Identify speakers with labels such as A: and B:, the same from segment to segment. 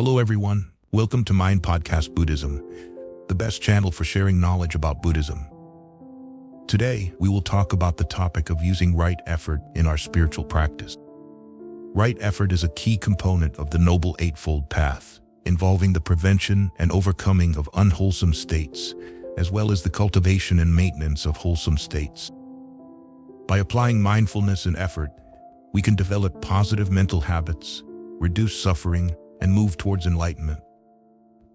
A: Hello everyone, welcome to Podcast Buddhism, the best channel for sharing knowledge about Buddhism. Today, we will talk about the topic of using right effort in our spiritual practice. Right effort is a key component of the Noble Eightfold Path, involving the prevention and overcoming of unwholesome states, as well as the cultivation and maintenance of wholesome states. By applying mindfulness and effort, we can develop positive mental habits, reduce suffering, and move towards enlightenment.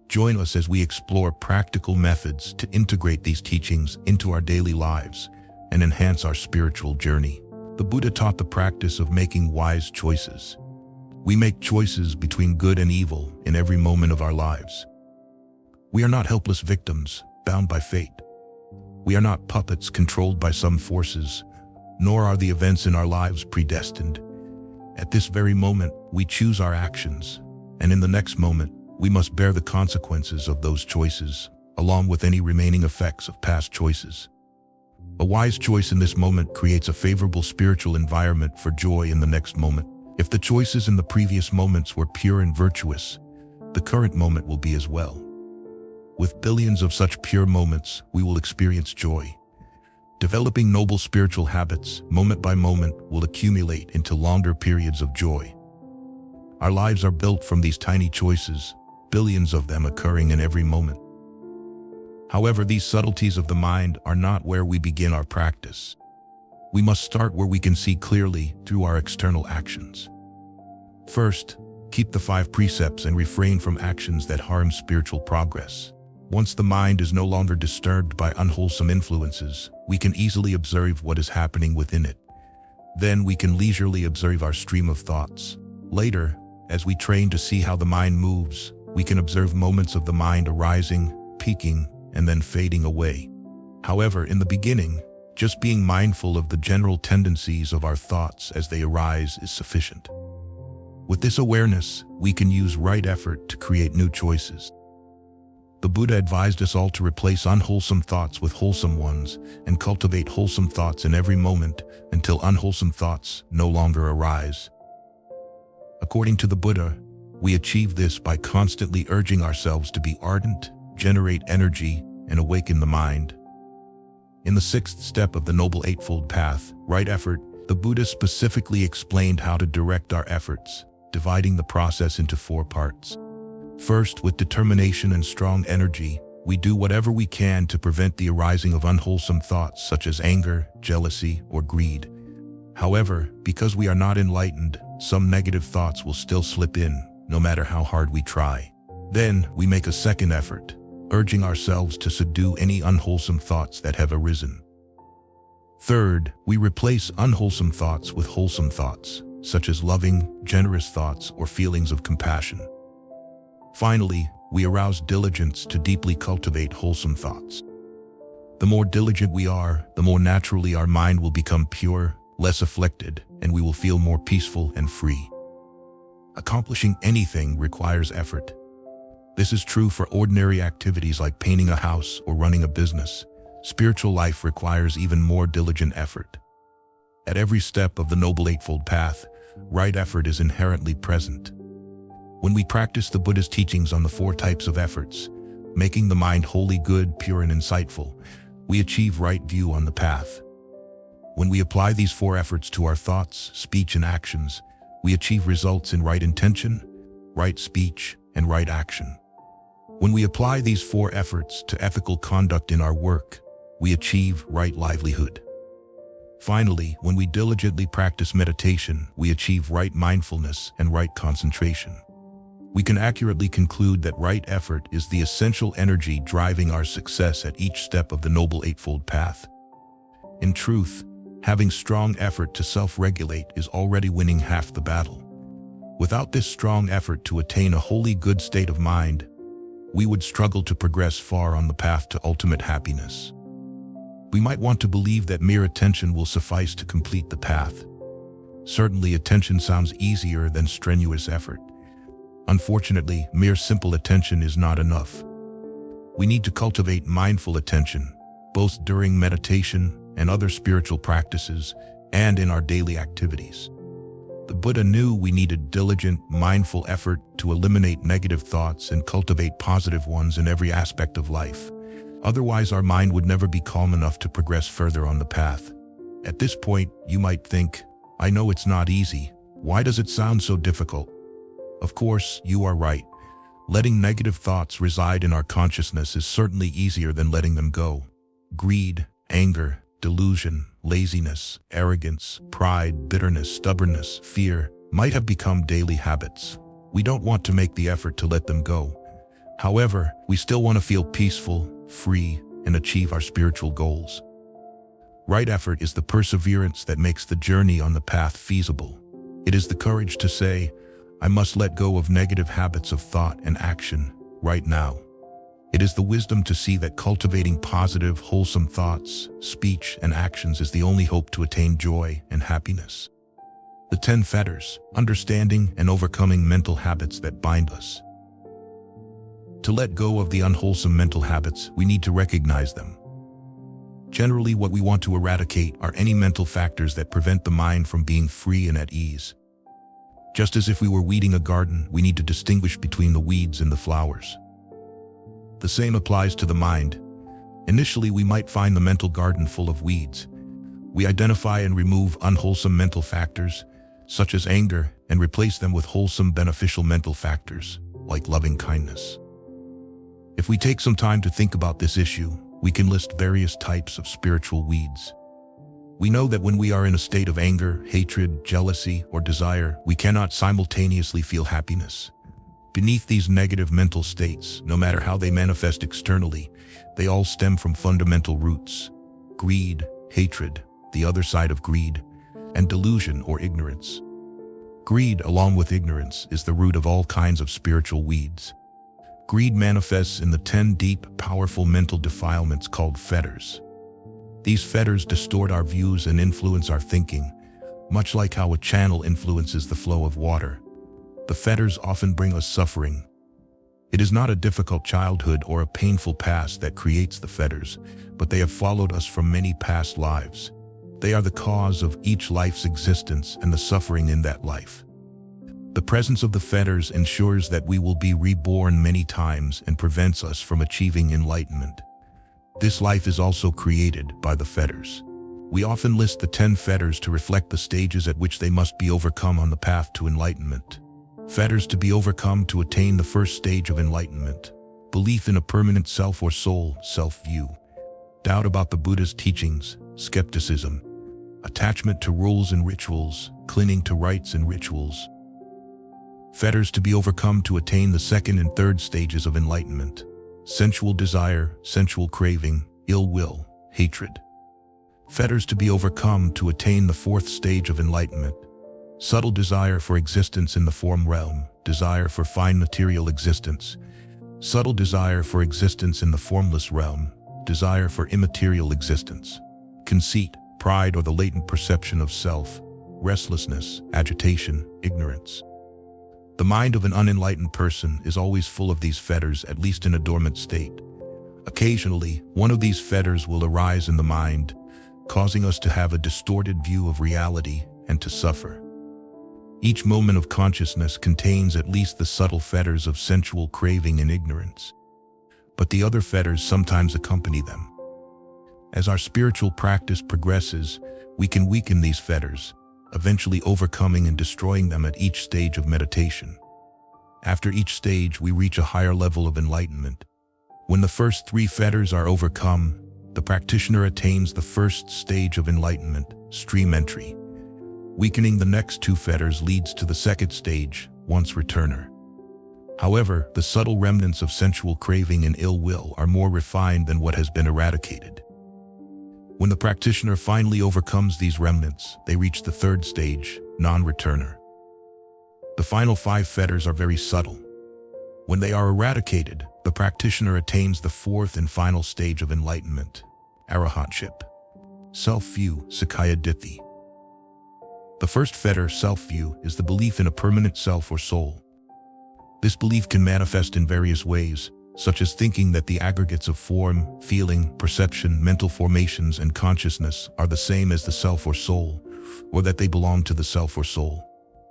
A: Join us as we explore practical methods to integrate these teachings into our daily lives and enhance our spiritual journey. The Buddha taught the practice of making wise choices. We make choices between good and evil in every moment of our lives. We are not helpless victims, bound by fate. We are not puppets controlled by some forces, nor are the events in our lives predestined. At this very moment, we choose our actions, and in the next moment, we must bear the consequences of those choices, along with any remaining effects of past choices. A wise choice in this moment creates a favorable spiritual environment for joy in the next moment. If the choices in the previous moments were pure and virtuous, the current moment will be as well. With billions of such pure moments, we will experience joy. Developing noble spiritual habits, moment by moment, will accumulate into longer periods of joy. Our lives are built from these tiny choices, billions of them occurring in every moment. However, these subtleties of the mind are not where we begin our practice. We must start where we can see clearly through our external actions. First, keep the 5 precepts and refrain from actions that harm spiritual progress. Once the mind is no longer disturbed by unwholesome influences, we can easily observe what is happening within it. Then we can leisurely observe our stream of thoughts. Later, as we train to see how the mind moves, we can observe moments of the mind arising, peaking, and then fading away. However, in the beginning, just being mindful of the general tendencies of our thoughts as they arise is sufficient. With this awareness, we can use right effort to create new choices. The Buddha advised us all to replace unwholesome thoughts with wholesome ones and cultivate wholesome thoughts in every moment until unwholesome thoughts no longer arise. According to the Buddha, we achieve this by constantly urging ourselves to be ardent, generate energy, and awaken the mind. In the 6th step of the Noble Eightfold Path, right effort, the Buddha specifically explained how to direct our efforts, dividing the process into 4 parts. First, with determination and strong energy, we do whatever we can to prevent the arising of unwholesome thoughts such as anger, jealousy, or greed. However, because we are not enlightened, some negative thoughts will still slip in, no matter how hard we try. Then, we make a second effort, urging ourselves to subdue any unwholesome thoughts that have arisen. Third, we replace unwholesome thoughts with wholesome thoughts, such as loving, generous thoughts or feelings of compassion. Finally, we arouse diligence to deeply cultivate wholesome thoughts. The more diligent we are, the more naturally our mind will become pure, less afflicted, and we will feel more peaceful and free. Accomplishing anything requires effort. This is true for ordinary activities like painting a house or running a business. Spiritual life requires even more diligent effort. At every step of the Noble Eightfold Path, right effort is inherently present. When we practice the Buddha's teachings on the 4 types of efforts, making the mind wholly good, pure, and insightful, we achieve right view on the path. When we apply these 4 efforts to our thoughts, speech, and actions, we achieve results in right intention, right speech, and right action. When we apply these 4 efforts to ethical conduct in our work, we achieve right livelihood. Finally, when we diligently practice meditation, we achieve right mindfulness and right concentration. We can accurately conclude that right effort is the essential energy driving our success at each step of the Noble Eightfold Path. In truth, having strong effort to self-regulate is already winning half the battle. Without this strong effort to attain a wholly good state of mind, we would struggle to progress far on the path to ultimate happiness. We might want to believe that mere attention will suffice to complete the path. Certainly, attention sounds easier than strenuous effort. Unfortunately, mere simple attention is not enough. We need to cultivate mindful attention, both during meditation and other spiritual practices, and in our daily activities. The Buddha knew we needed diligent, mindful effort to eliminate negative thoughts and cultivate positive ones in every aspect of life. Otherwise, our mind would never be calm enough to progress further on the path. At this point, you might think, I know it's not easy. Why does it sound so difficult? Of course, you are right. Letting negative thoughts reside in our consciousness is certainly easier than letting them go. Greed, anger, delusion, laziness, arrogance, pride, bitterness, stubbornness, fear might have become daily habits. We don't want to make the effort to let them go. However, we still want to feel peaceful, free, and achieve our spiritual goals. Right effort is the perseverance that makes the journey on the path feasible. It is the courage to say, I must let go of negative habits of thought and action right now. It is the wisdom to see that cultivating positive, wholesome thoughts, speech, and actions is the only hope to attain joy and happiness. The 10 Fetters, understanding and overcoming mental habits that bind us. To let go of the unwholesome mental habits, we need to recognize them. Generally, what we want to eradicate are any mental factors that prevent the mind from being free and at ease. Just as if we were weeding a garden, we need to distinguish between the weeds and the flowers. The same applies to the mind. Initially, we might find the mental garden full of weeds. We identify and remove unwholesome mental factors, such as anger, and replace them with wholesome, beneficial mental factors, like loving kindness. If we take some time to think about this issue, we can list various types of spiritual weeds. We know that when we are in a state of anger, hatred, jealousy, or desire, we cannot simultaneously feel happiness. Beneath these negative mental states, no matter how they manifest externally, they all stem from fundamental roots: greed, hatred, the other side of greed, and delusion or ignorance. Greed, along with ignorance, is the root of all kinds of spiritual weeds. Greed manifests in the 10 deep, powerful mental defilements called fetters. These fetters distort our views and influence our thinking, much like how a channel influences the flow of water. The fetters often bring us suffering. It is not a difficult childhood or a painful past that creates the fetters, but they have followed us from many past lives. They are the cause of each life's existence and the suffering in that life. The presence of the fetters ensures that we will be reborn many times and prevents us from achieving enlightenment. This life is also created by the fetters. We often list the 10 fetters to reflect the stages at which they must be overcome on the path to enlightenment. Fetters to be overcome to attain the first stage of enlightenment: belief in a permanent self or soul, self-view; doubt about the Buddha's teachings, skepticism; attachment to rules and rituals, clinging to rites and rituals. Fetters to be overcome to attain the second and third stages of enlightenment: sensual desire, sensual craving, ill will, hatred. Fetters to be overcome to attain the fourth stage of enlightenment: subtle desire for existence in the form realm, desire for fine material existence; subtle desire for existence in the formless realm, desire for immaterial existence; conceit, pride or the latent perception of self; restlessness, agitation, ignorance. The mind of an unenlightened person is always full of these fetters, at least in a dormant state. Occasionally, one of these fetters will arise in the mind, causing us to have a distorted view of reality and to suffer. Each moment of consciousness contains at least the subtle fetters of sensual craving and ignorance, but the other fetters sometimes accompany them. As our spiritual practice progresses, we can weaken these fetters, eventually overcoming and destroying them at each stage of meditation. After each stage, we reach a higher level of enlightenment. When the first 3 fetters are overcome, the practitioner attains the first stage of enlightenment, stream entry. Weakening the next 2 fetters leads to the second stage, once returner. However, the subtle remnants of sensual craving and ill will are more refined than what has been eradicated. When the practitioner finally overcomes these remnants, they reach the third stage, non-returner. The final 5 fetters are very subtle. When they are eradicated, the practitioner attains the fourth and final stage of enlightenment, arahantship. Self-view, Sakaya Ditti. The first fetter, self-view, is the belief in a permanent self or soul. This belief can manifest in various ways, such as thinking that the aggregates of form, feeling, perception, mental formations, and consciousness are the same as the self or soul, or that they belong to the self or soul.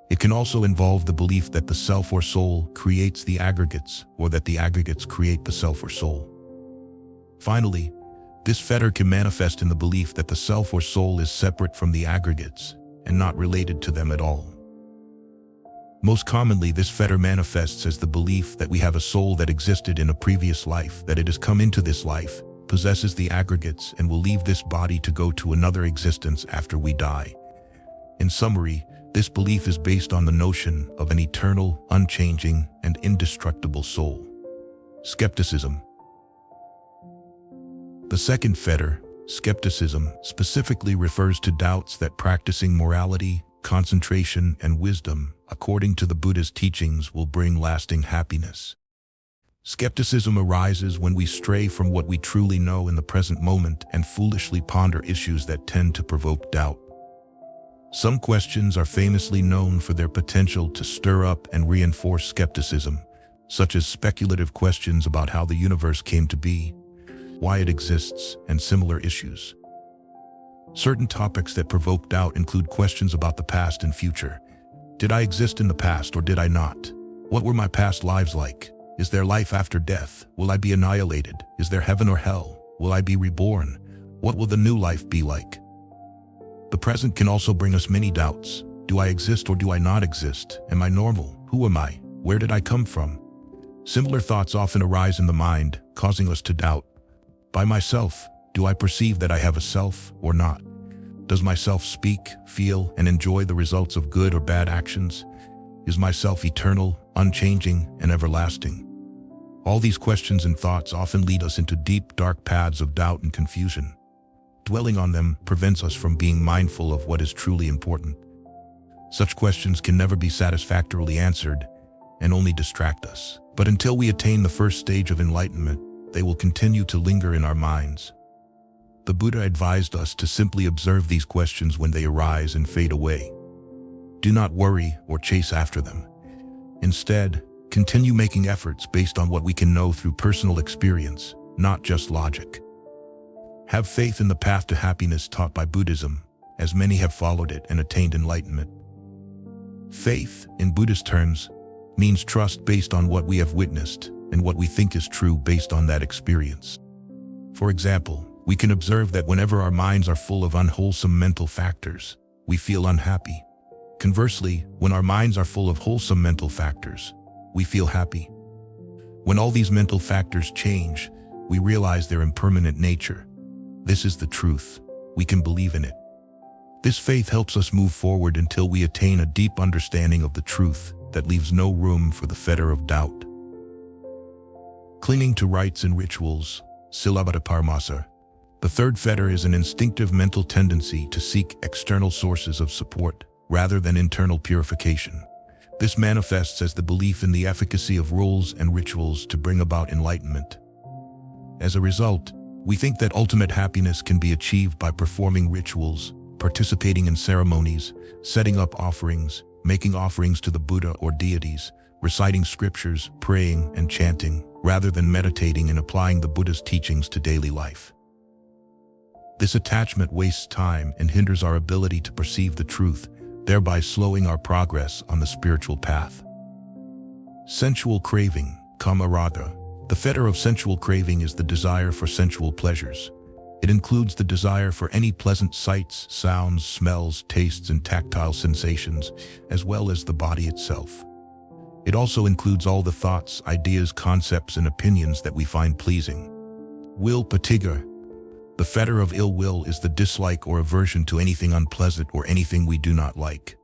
A: It can also involve the belief that the self or soul creates the aggregates, or that the aggregates create the self or soul. Finally, this fetter can manifest in the belief that the self or soul is separate from the aggregates and not related to them at all. Most commonly, this fetter manifests as the belief that we have a soul that existed in a previous life, that it has come into this life, possesses the aggregates, and will leave this body to go to another existence after we die. In summary, this belief is based on the notion of an eternal, unchanging, and indestructible soul. Skepticism. The second fetter, skepticism, specifically refers to doubts that practicing morality, concentration, and wisdom, according to the Buddha's teachings, will bring lasting happiness. Skepticism arises when we stray from what we truly know in the present moment and foolishly ponder issues that tend to provoke doubt. Some questions are famously known for their potential to stir up and reinforce skepticism, such as speculative questions about how the universe came to be, why it exists, and similar issues. Certain topics that provoke doubt include questions about the past and future. Did I exist in the past or did I not? What were my past lives like? Is there life after death? Will I be annihilated? Is there heaven or hell? Will I be reborn? What will the new life be like? The present can also bring us many doubts. Do I exist or do I not exist? Am I normal? Who am I? Where did I come from? Similar thoughts often arise in the mind, causing us to doubt. By myself, do I perceive that I have a self or not? Does myself speak, feel, and enjoy the results of good or bad actions? Is myself eternal, unchanging, and everlasting? All these questions and thoughts often lead us into deep, dark paths of doubt and confusion. Dwelling on them prevents us from being mindful of what is truly important. Such questions can never be satisfactorily answered and only distract us. But until we attain the first stage of enlightenment, they will continue to linger in our minds. The Buddha advised us to simply observe these questions when they arise and fade away. Do not worry or chase after them. Instead, continue making efforts based on what we can know through personal experience, not just logic. Have faith in the path to happiness taught by Buddhism, as many have followed it and attained enlightenment. Faith, in Buddhist terms, means trust based on what we have witnessed and what we think is true based on that experience. For example, we can observe that whenever our minds are full of unwholesome mental factors, we feel unhappy. Conversely, when our minds are full of wholesome mental factors, we feel happy. When all these mental factors change, we realize their impermanent nature. This is the truth. We can believe in it. This faith helps us move forward until we attain a deep understanding of the truth that leaves no room for the fetter of doubt. Clinging to rites and rituals, silabata paramasa. The third fetter is an instinctive mental tendency to seek external sources of support rather than internal purification. This manifests as the belief in the efficacy of rules and rituals to bring about enlightenment. As a result, we think that ultimate happiness can be achieved by performing rituals, participating in ceremonies, setting up offerings, making offerings to the Buddha or deities, reciting scriptures, praying, and chanting, rather than meditating and applying the Buddha's teachings to daily life. This attachment wastes time and hinders our ability to perceive the truth, thereby slowing our progress on the spiritual path. Sensual craving, kama-raga. The fetter of sensual craving is the desire for sensual pleasures. It includes the desire for any pleasant sights, sounds, smells, tastes, and tactile sensations, as well as the body itself. It also includes all the thoughts, ideas, concepts, and opinions that we find pleasing. Will patiga. The fetter of ill will is the dislike or aversion to anything unpleasant or anything we do not like.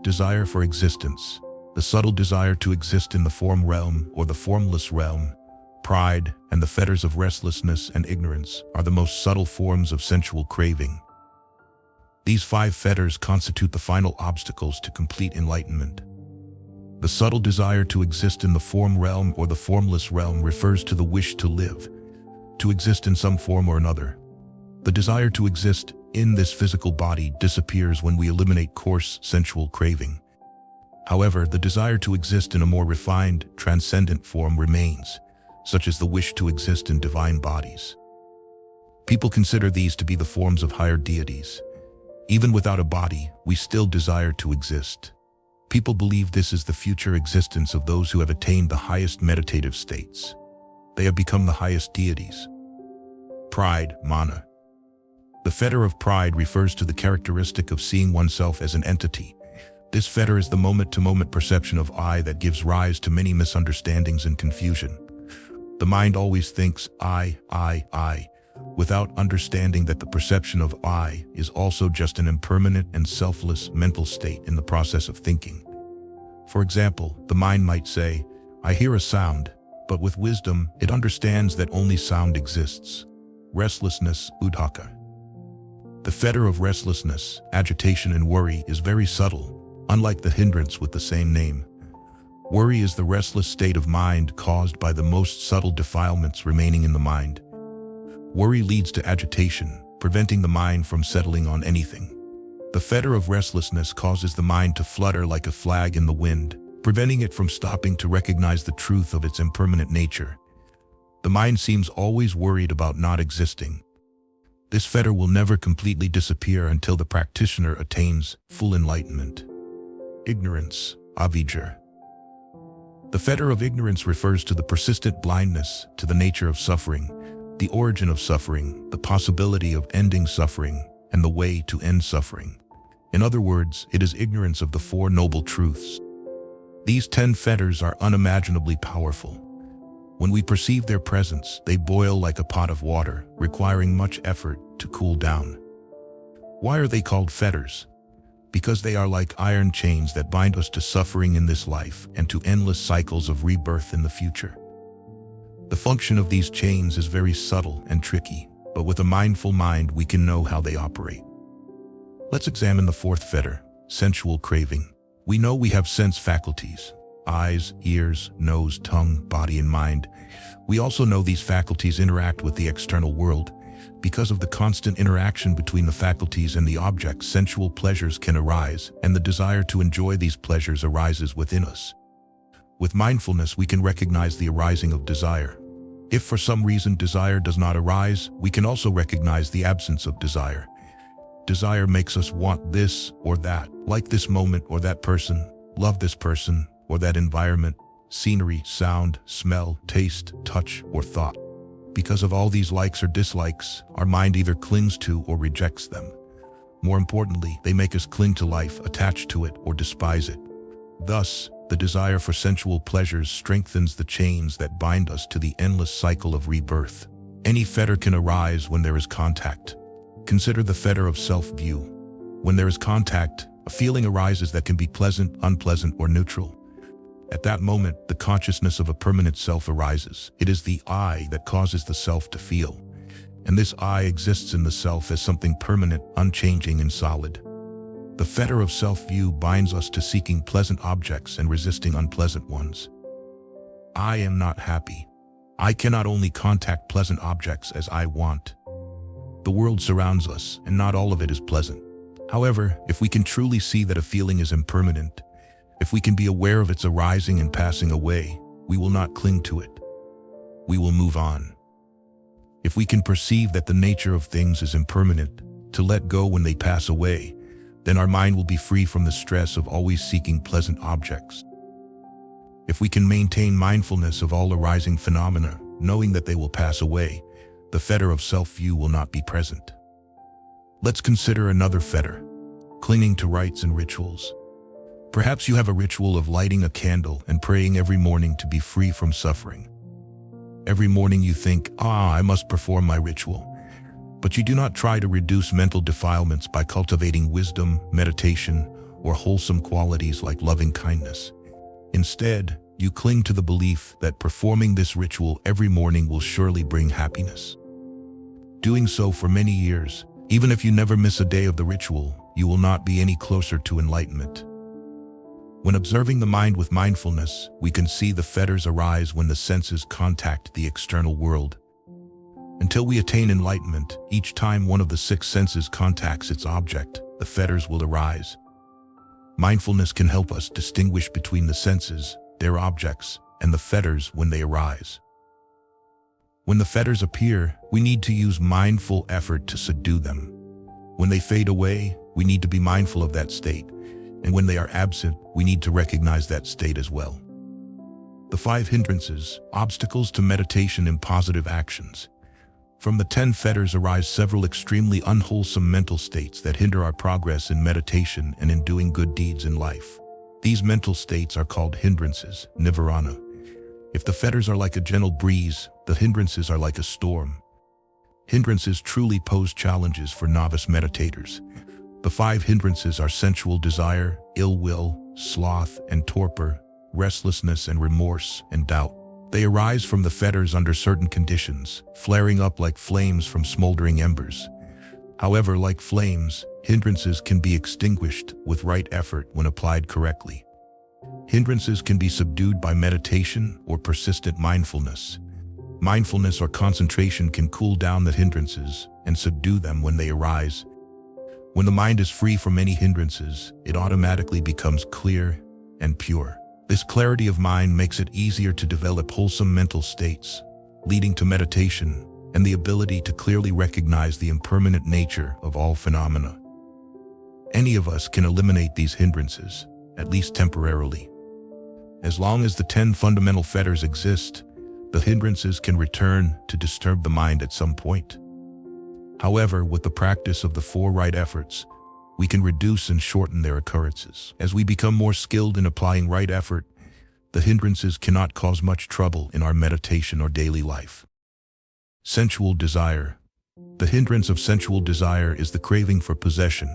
A: Desire for existence. The subtle desire to exist in the form realm or the formless realm. Pride and the fetters of restlessness and ignorance are the most subtle forms of sensual craving. These 5 fetters constitute the final obstacles to complete enlightenment. The subtle desire to exist in the form realm or the formless realm refers to the wish to live, to exist in some form or another. The desire to exist in this physical body disappears when we eliminate coarse sensual craving. However, the desire to exist in a more refined, transcendent form remains, such as the wish to exist in divine bodies. People consider these to be the forms of higher deities. Even without a body, we still desire to exist. People believe this is the future existence of those who have attained the highest meditative states. They have become the highest deities. Pride, mana. The fetter of pride refers to the characteristic of seeing oneself as an entity. This fetter is the moment-to-moment perception of I that gives rise to many misunderstandings and confusion. The mind always thinks I, without understanding that the perception of I is also just an impermanent and selfless mental state in the process of thinking. For example, the mind might say, I hear a sound, but with wisdom, it understands that only sound exists. Restlessness, udhaka. The fetter of restlessness, agitation, and worry is very subtle, unlike the hindrance with the same name. Worry is the restless state of mind caused by the most subtle defilements remaining in the mind. Worry leads to agitation, preventing the mind from settling on anything. The fetter of restlessness causes the mind to flutter like a flag in the wind, preventing it from stopping to recognize the truth of its impermanent nature. The mind seems always worried about not existing. This fetter will never completely disappear until the practitioner attains full enlightenment. Ignorance, avijja. The fetter of ignorance refers to the persistent blindness to the nature of suffering, the origin of suffering, the possibility of ending suffering, and the way to end suffering. In other words, it is ignorance of the Four Noble Truths. These 10 fetters are unimaginably powerful. When we perceive their presence, they boil like a pot of water, requiring much effort to cool down. Why are they called fetters? Because they are like iron chains that bind us to suffering in this life and to endless cycles of rebirth in the future. The function of these chains is very subtle and tricky, but with a mindful mind we can know how they operate. Let's examine the fourth fetter, sensual craving. We know we have sense faculties: eyes, ears, nose, tongue, body, and mind. We also know these faculties interact with the external world. Because of the constant interaction between the faculties and the objects, sensual pleasures can arise, and the desire to enjoy these pleasures arises within us. With mindfulness, we can recognize the arising of desire. If for some reason desire does not arise, we can also recognize the absence of desire. Desire makes us want this or that, like this moment or that person, love this person or that environment, scenery, sound, smell, taste, touch, or thought. Because of all these likes or dislikes, our mind either clings to or rejects them. More importantly, they make us cling to life, attach to it, or despise it. Thus, the desire for sensual pleasures strengthens the chains that bind us to the endless cycle of rebirth. Any fetter can arise when there is contact. Consider the fetter of self-view. When there is contact, a feeling arises that can be pleasant, unpleasant, or neutral. At that moment, the consciousness of a permanent self arises. It is the I that causes the self to feel. And this I exists in the self as something permanent, unchanging, and solid. The fetter of self-view binds us to seeking pleasant objects and resisting unpleasant ones. I am not happy. I cannot only contact pleasant objects as I want. The world surrounds us, and not all of it is pleasant. However, if we can truly see that a feeling is impermanent, if we can be aware of its arising and passing away, we will not cling to it. We will move on. If we can perceive that the nature of things is impermanent, to let go when they pass away, then our mind will be free from the stress of always seeking pleasant objects. If we can maintain mindfulness of all arising phenomena, knowing that they will pass away, the fetter of self-view will not be present. Let's consider another fetter, clinging to rites and rituals. Perhaps you have a ritual of lighting a candle and praying every morning to be free from suffering. Every morning you think, I must perform my ritual. But you do not try to reduce mental defilements by cultivating wisdom, meditation, or wholesome qualities like loving kindness. Instead, you cling to the belief that performing this ritual every morning will surely bring happiness. Doing so for many years, even if you never miss a day of the ritual, you will not be any closer to enlightenment. When observing the mind with mindfulness, we can see the fetters arise when the senses contact the external world. Until we attain enlightenment, each time one of the 6 senses contacts its object, the fetters will arise. Mindfulness can help us distinguish between the senses, their objects, and the fetters when they arise. When the fetters appear, we need to use mindful effort to subdue them. When they fade away, we need to be mindful of that state, And when they are absent, we need to recognize that state as well. The five hindrances, obstacles to meditation and positive actions. From the 10 fetters arise several extremely unwholesome mental states that hinder our progress in meditation and in doing good deeds in life. These mental states are called hindrances, nivarana. If the fetters are like a gentle breeze, the hindrances are like a storm. Hindrances truly pose challenges for novice meditators. The five hindrances are sensual desire, ill will, sloth and torpor, restlessness and remorse and doubt. They arise from the fetters under certain conditions, flaring up like flames from smoldering embers. However, like flames, hindrances can be extinguished with right effort when applied correctly. Hindrances can be subdued by meditation or persistent mindfulness. Mindfulness or concentration can cool down the hindrances and subdue them when they arise. When the mind is free from any hindrances, it automatically becomes clear and pure. This clarity of mind makes it easier to develop wholesome mental states, leading to meditation and the ability to clearly recognize the impermanent nature of all phenomena. Any of us can eliminate these hindrances, at least temporarily. As long as the 10 fundamental fetters exist, the hindrances can return to disturb the mind at some point. However, with the practice of the 4 right efforts, we can reduce and shorten their occurrences. As we become more skilled in applying right effort, the hindrances cannot cause much trouble in our meditation or daily life. Sensual desire. The hindrance of sensual desire is the craving for possession.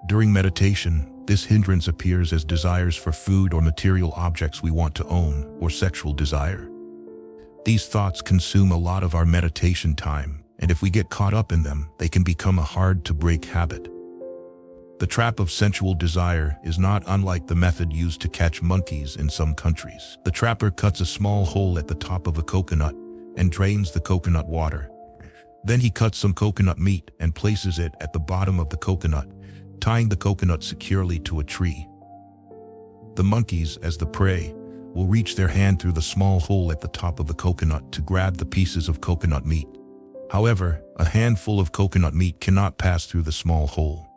A: During meditation, this hindrance appears as desires for food or material objects we want to own, or sexual desire. These thoughts consume a lot of our meditation time, and if we get caught up in them, they can become a hard-to-break habit. The trap of sensual desire is not unlike the method used to catch monkeys in some countries. The trapper cuts a small hole at the top of a coconut and drains the coconut water. Then he cuts some coconut meat and places it at the bottom of the coconut, tying the coconut securely to a tree. The monkeys, as the prey, will reach their hand through the small hole at the top of the coconut to grab the pieces of coconut meat. However, a handful of coconut meat cannot pass through the small hole.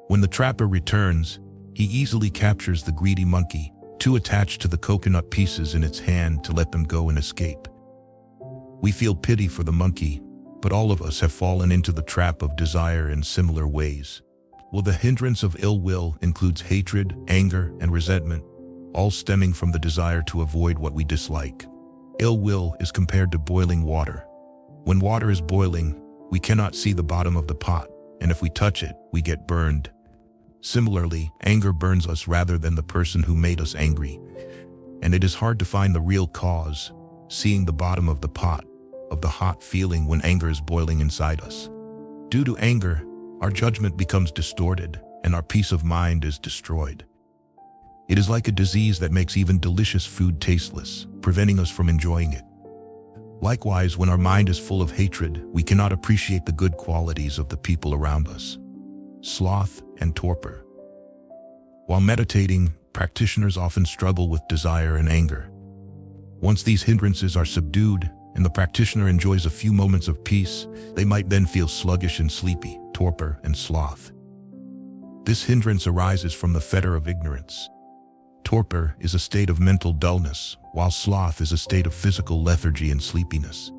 A: When the trapper returns, he easily captures the greedy monkey, too attached to the coconut pieces in its hand to let them go and escape. We feel pity for the monkey, but all of us have fallen into the trap of desire in similar ways. Well, the hindrance of ill will includes hatred, anger, and resentment, all stemming from the desire to avoid what we dislike. Ill will is compared to boiling water. When water is boiling, we cannot see the bottom of the pot, and if we touch it, we get burned. Similarly, anger burns us rather than the person who made us angry, and it is hard to find the real cause, seeing the bottom of the pot, of the hot feeling when anger is boiling inside us. Due to anger, our judgment becomes distorted, and our peace of mind is destroyed. It is like a disease that makes even delicious food tasteless, preventing us from enjoying it. Likewise, when our mind is full of hatred, we cannot appreciate the good qualities of the people around us. Sloth and torpor. While meditating, practitioners often struggle with desire and anger. Once these hindrances are subdued, and the practitioner enjoys a few moments of peace, they might then feel sluggish and sleepy, torpor and sloth. This hindrance arises from the fetter of ignorance. Torpor is a state of mental dullness, while sloth is a state of physical lethargy and sleepiness.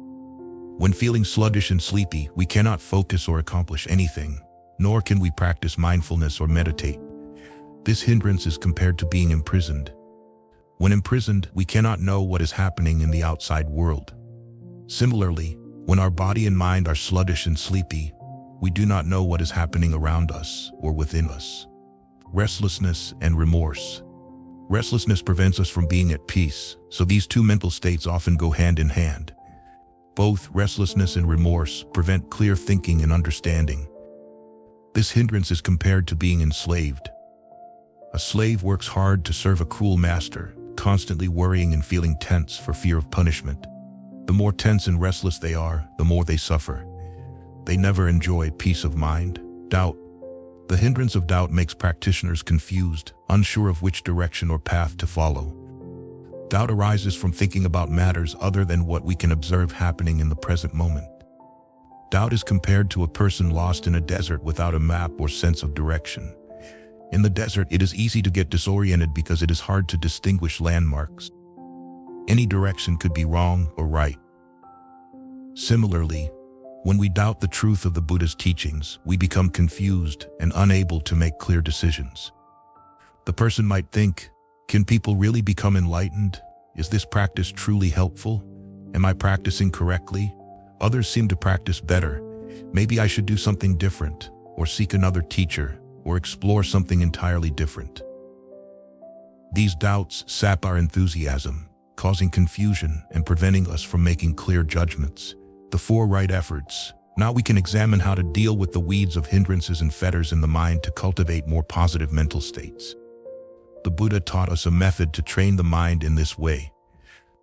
A: When feeling sluggish and sleepy, we cannot focus or accomplish anything, nor can we practice mindfulness or meditate. This hindrance is compared to being imprisoned. When imprisoned, we cannot know what is happening in the outside world. Similarly, when our body and mind are sluggish and sleepy, we do not know what is happening around us or within us. Restlessness and remorse. Restlessness prevents us from being at peace, so these two mental states often go hand in hand. Both restlessness and remorse prevent clear thinking and understanding. This hindrance is compared to being enslaved. A slave works hard to serve a cruel master, constantly worrying and feeling tense for fear of punishment. The more tense and restless they are, the more they suffer. They never enjoy peace of mind. Doubt. The hindrance of doubt makes practitioners confused, unsure of which direction or path to follow. Doubt arises from thinking about matters other than what we can observe happening in the present moment. Doubt is compared to a person lost in a desert without a map or sense of direction. In the desert, it is easy to get disoriented because it is hard to distinguish landmarks. Any direction could be wrong or right. Similarly, when we doubt the truth of the Buddha's teachings, we become confused and unable to make clear decisions. The person might think, can people really become enlightened? Is this practice truly helpful? Am I practicing correctly? Others seem to practice better. Maybe I should do something different, or seek another teacher, or explore something entirely different. These doubts sap our enthusiasm, causing confusion and preventing us from making clear judgments. The 4 right efforts. Now we can examine how to deal with the weeds of hindrances and fetters in the mind to cultivate more positive mental states. The Buddha taught us a method to train the mind in this way.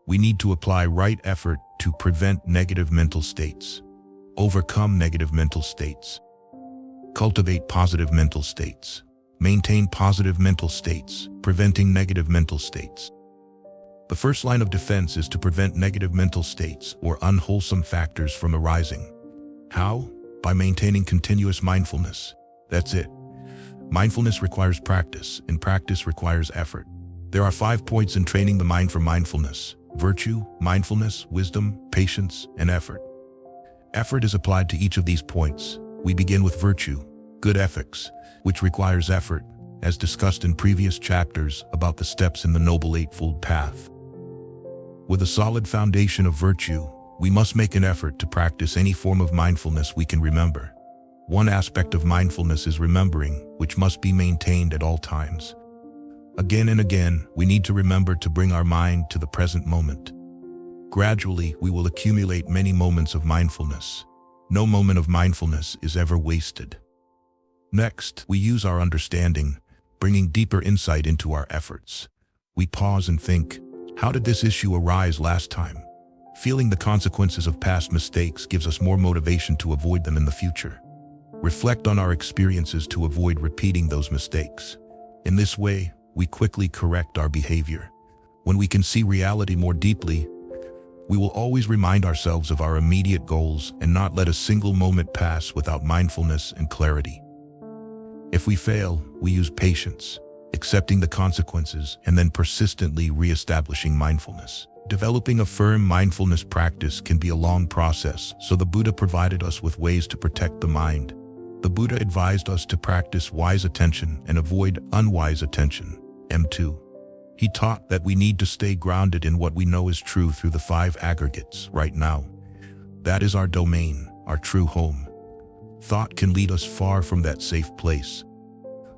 A: We need to apply right effort to prevent negative mental states, overcome negative mental states, cultivate positive mental states, maintain positive mental states, preventing negative mental states. The first line of defense is to prevent negative mental states or unwholesome factors from arising. How? By maintaining continuous mindfulness. That's it. Mindfulness requires practice, and practice requires effort. There are 5 points in training the mind for mindfulness: virtue, mindfulness, wisdom, patience, and effort. Effort is applied to each of these points. We begin with virtue, good ethics, which requires effort, as discussed in previous chapters about the steps in the Noble Eightfold Path. With a solid foundation of virtue, we must make an effort to practice any form of mindfulness we can remember. One aspect of mindfulness is remembering, which must be maintained at all times. Again and again, we need to remember to bring our mind to the present moment. Gradually, we will accumulate many moments of mindfulness. No moment of mindfulness is ever wasted. Next, we use our understanding, bringing deeper insight into our efforts. We pause and think, how did this issue arise last time? Feeling the consequences of past mistakes gives us more motivation to avoid them in the future. Reflect on our experiences to avoid repeating those mistakes. In this way, we quickly correct our behavior. When we can see reality more deeply, we will always remind ourselves of our immediate goals and not let a single moment pass without mindfulness and clarity. If we fail, we use patience, accepting the consequences and then persistently re-establishing mindfulness. Developing a firm mindfulness practice can be a long process, so the Buddha provided us with ways to protect the mind. The Buddha advised us to practice wise attention and avoid unwise attention. M2. He taught that we need to stay grounded in what we know is true through the 5 aggregates right now. That is our domain, our true home. Thought can lead us far from that safe place.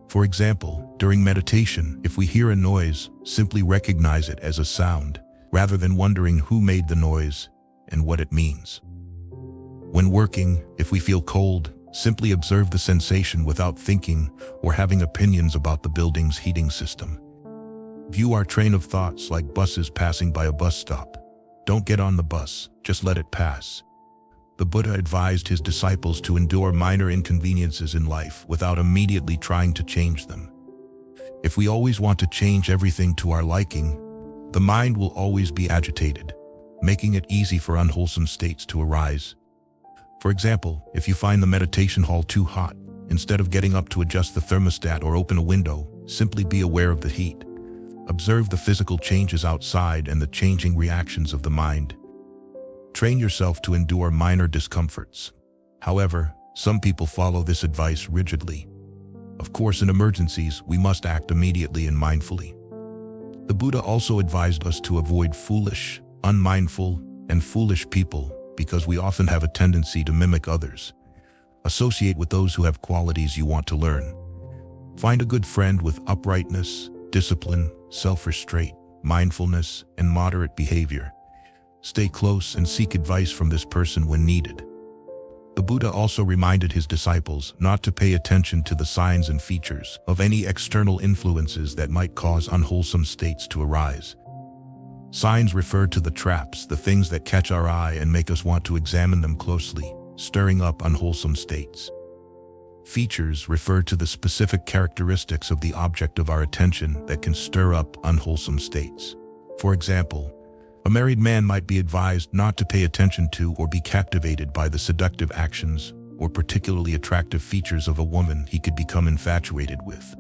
A: For example, during meditation, if we hear a noise, simply recognize it as a sound, rather than wondering who made the noise and what it means. When working, if we feel cold, simply observe the sensation without thinking or having opinions about the building's heating system. View our train of thoughts like buses passing by a bus stop. Don't get on the bus, just let it pass. The Buddha advised his disciples to endure minor inconveniences in life without immediately trying to change them. If we always want to change everything to our liking, the mind will always be agitated, making it easy for unwholesome states to arise. For example, if you find the meditation hall too hot, instead of getting up to adjust the thermostat or open a window, simply be aware of the heat. Observe the physical changes outside and the changing reactions of the mind. Train yourself to endure minor discomforts. However, some people follow this advice rigidly. Of course, in emergencies, we must act immediately and mindfully. The Buddha also advised us to avoid foolish, unmindful, and foolish people because we often have a tendency to mimic others. Associate with those who have qualities you want to learn. Find a good friend with uprightness, discipline, self-restraint, mindfulness, and moderate behavior. Stay close and seek advice from this person when needed. The Buddha also reminded his disciples not to pay attention to the signs and features of any external influences that might cause unwholesome states to arise. Signs refer to the traps, the things that catch our eye and make us want to examine them closely, stirring up unwholesome states. Features refer to the specific characteristics of the object of our attention that can stir up unwholesome states. For example, a married man might be advised not to pay attention to or be captivated by the seductive actions or particularly attractive features of a woman he could become infatuated with.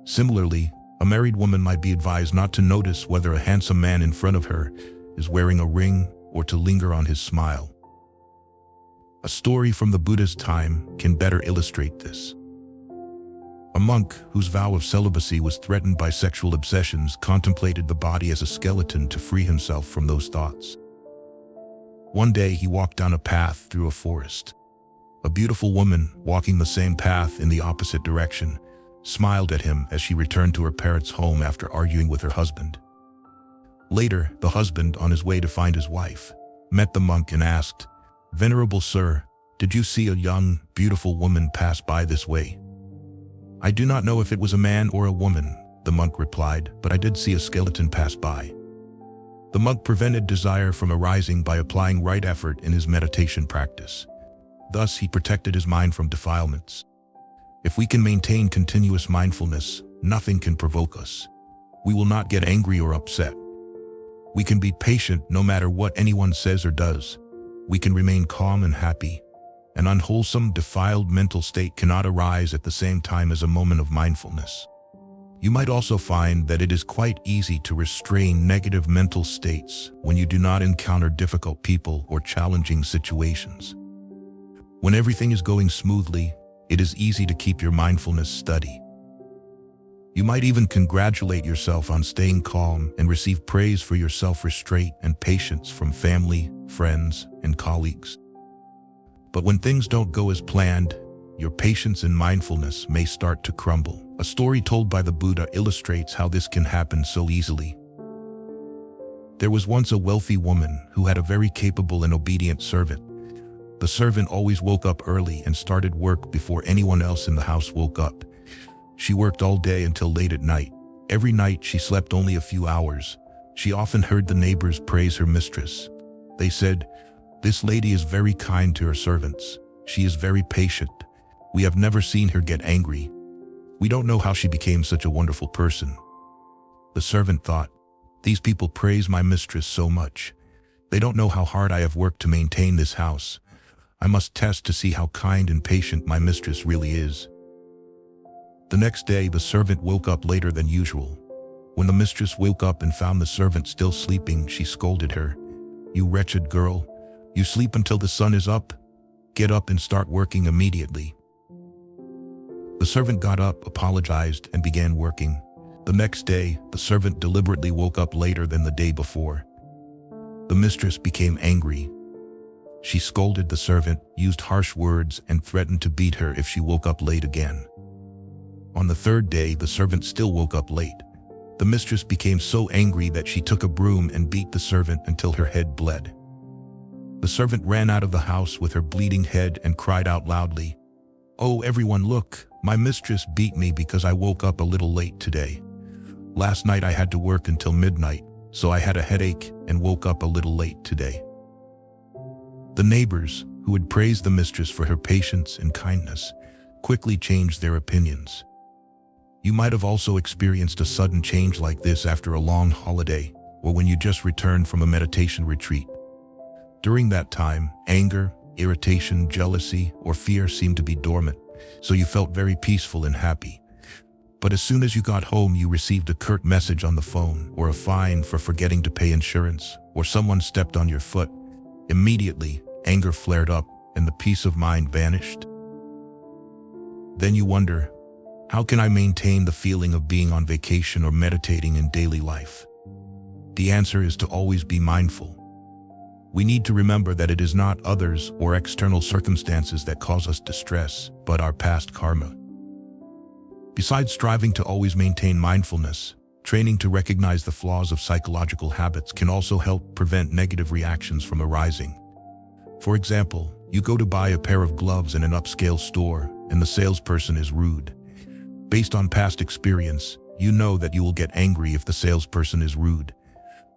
A: Similarly, a married woman might be advised not to notice whether a handsome man in front of her is wearing a ring or to linger on his smile. A story from the Buddha's time can better illustrate this. A monk whose vow of celibacy was threatened by sexual obsessions contemplated the body as a skeleton to free himself from those thoughts. One day he walked down a path through a forest. A beautiful woman, walking the same path in the opposite direction, smiled at him as she returned to her parents' home after arguing with her husband. Later, the husband, on his way to find his wife, met the monk and asked, "Venerable sir, did you see a young, beautiful woman pass by this way?" "I do not know if it was a man or a woman," the monk replied, "but I did see a skeleton pass by." The monk prevented desire from arising by applying right effort in his meditation practice. Thus, he protected his mind from defilements. If we can maintain continuous mindfulness, nothing can provoke us. We will not get angry or upset. We can be patient no matter what anyone says or does. We can remain calm and happy. An unwholesome, defiled mental state cannot arise at the same time as a moment of mindfulness. You might also find that it is quite easy to restrain negative mental states when you do not encounter difficult people or challenging situations. When everything is going smoothly, it is easy to keep your mindfulness steady. You might even congratulate yourself on staying calm and receive praise for your self-restraint and patience from family, friends, and colleagues. But when things don't go as planned, your patience and mindfulness may start to crumble. A story told by the Buddha illustrates how this can happen so easily. There was once a wealthy woman who had a very capable and obedient servant. The servant always woke up early and started work before anyone else in the house woke up. She worked all day until late at night. Every night she slept only a few hours. She often heard the neighbors praise her mistress. They said, "This lady is very kind to her servants. She is very patient. We have never seen her get angry. We don't know how she became such a wonderful person." The servant thought, "These people praise my mistress so much. They don't know how hard I have worked to maintain this house. I must test to see how kind and patient my mistress really is." The next day, the servant woke up later than usual. When the mistress woke up and found the servant still sleeping, she scolded her. "You wretched girl, you sleep until the sun is up? Get up and start working immediately." The servant got up, apologized, and began working. The next day, the servant deliberately woke up later than the day before. The mistress became angry. She scolded the servant, used harsh words, and threatened to beat her if she woke up late again. On the third day, the servant still woke up late. The mistress became so angry that she took a broom and beat the servant until her head bled. The servant ran out of the house with her bleeding head and cried out loudly, "Oh, everyone, look, my mistress beat me because I woke up a little late today. Last night I had to work until midnight, so I had a headache and woke up a little late today." The neighbors, who had praised the mistress for her patience and kindness, quickly changed their opinions. You might have also experienced a sudden change like this after a long holiday or when you just returned from a meditation retreat. During that time, anger, irritation, jealousy, or fear seemed to be dormant, so you felt very peaceful and happy. But as soon as you got home, you received a curt message on the phone, or a fine for forgetting to pay insurance, or someone stepped on your foot. Immediately, anger flared up and the peace of mind vanished. Then you wonder, how can I maintain the feeling of being on vacation or meditating in daily life? The answer is to always be mindful. We need to remember that it is not others or external circumstances that cause us distress, but our past karma. Besides striving to always maintain mindfulness, training to recognize the flaws of psychological habits can also help prevent negative reactions from arising. For example, you go to buy a pair of gloves in an upscale store and the salesperson is rude. Based on past experience, you know that you will get angry if the salesperson is rude.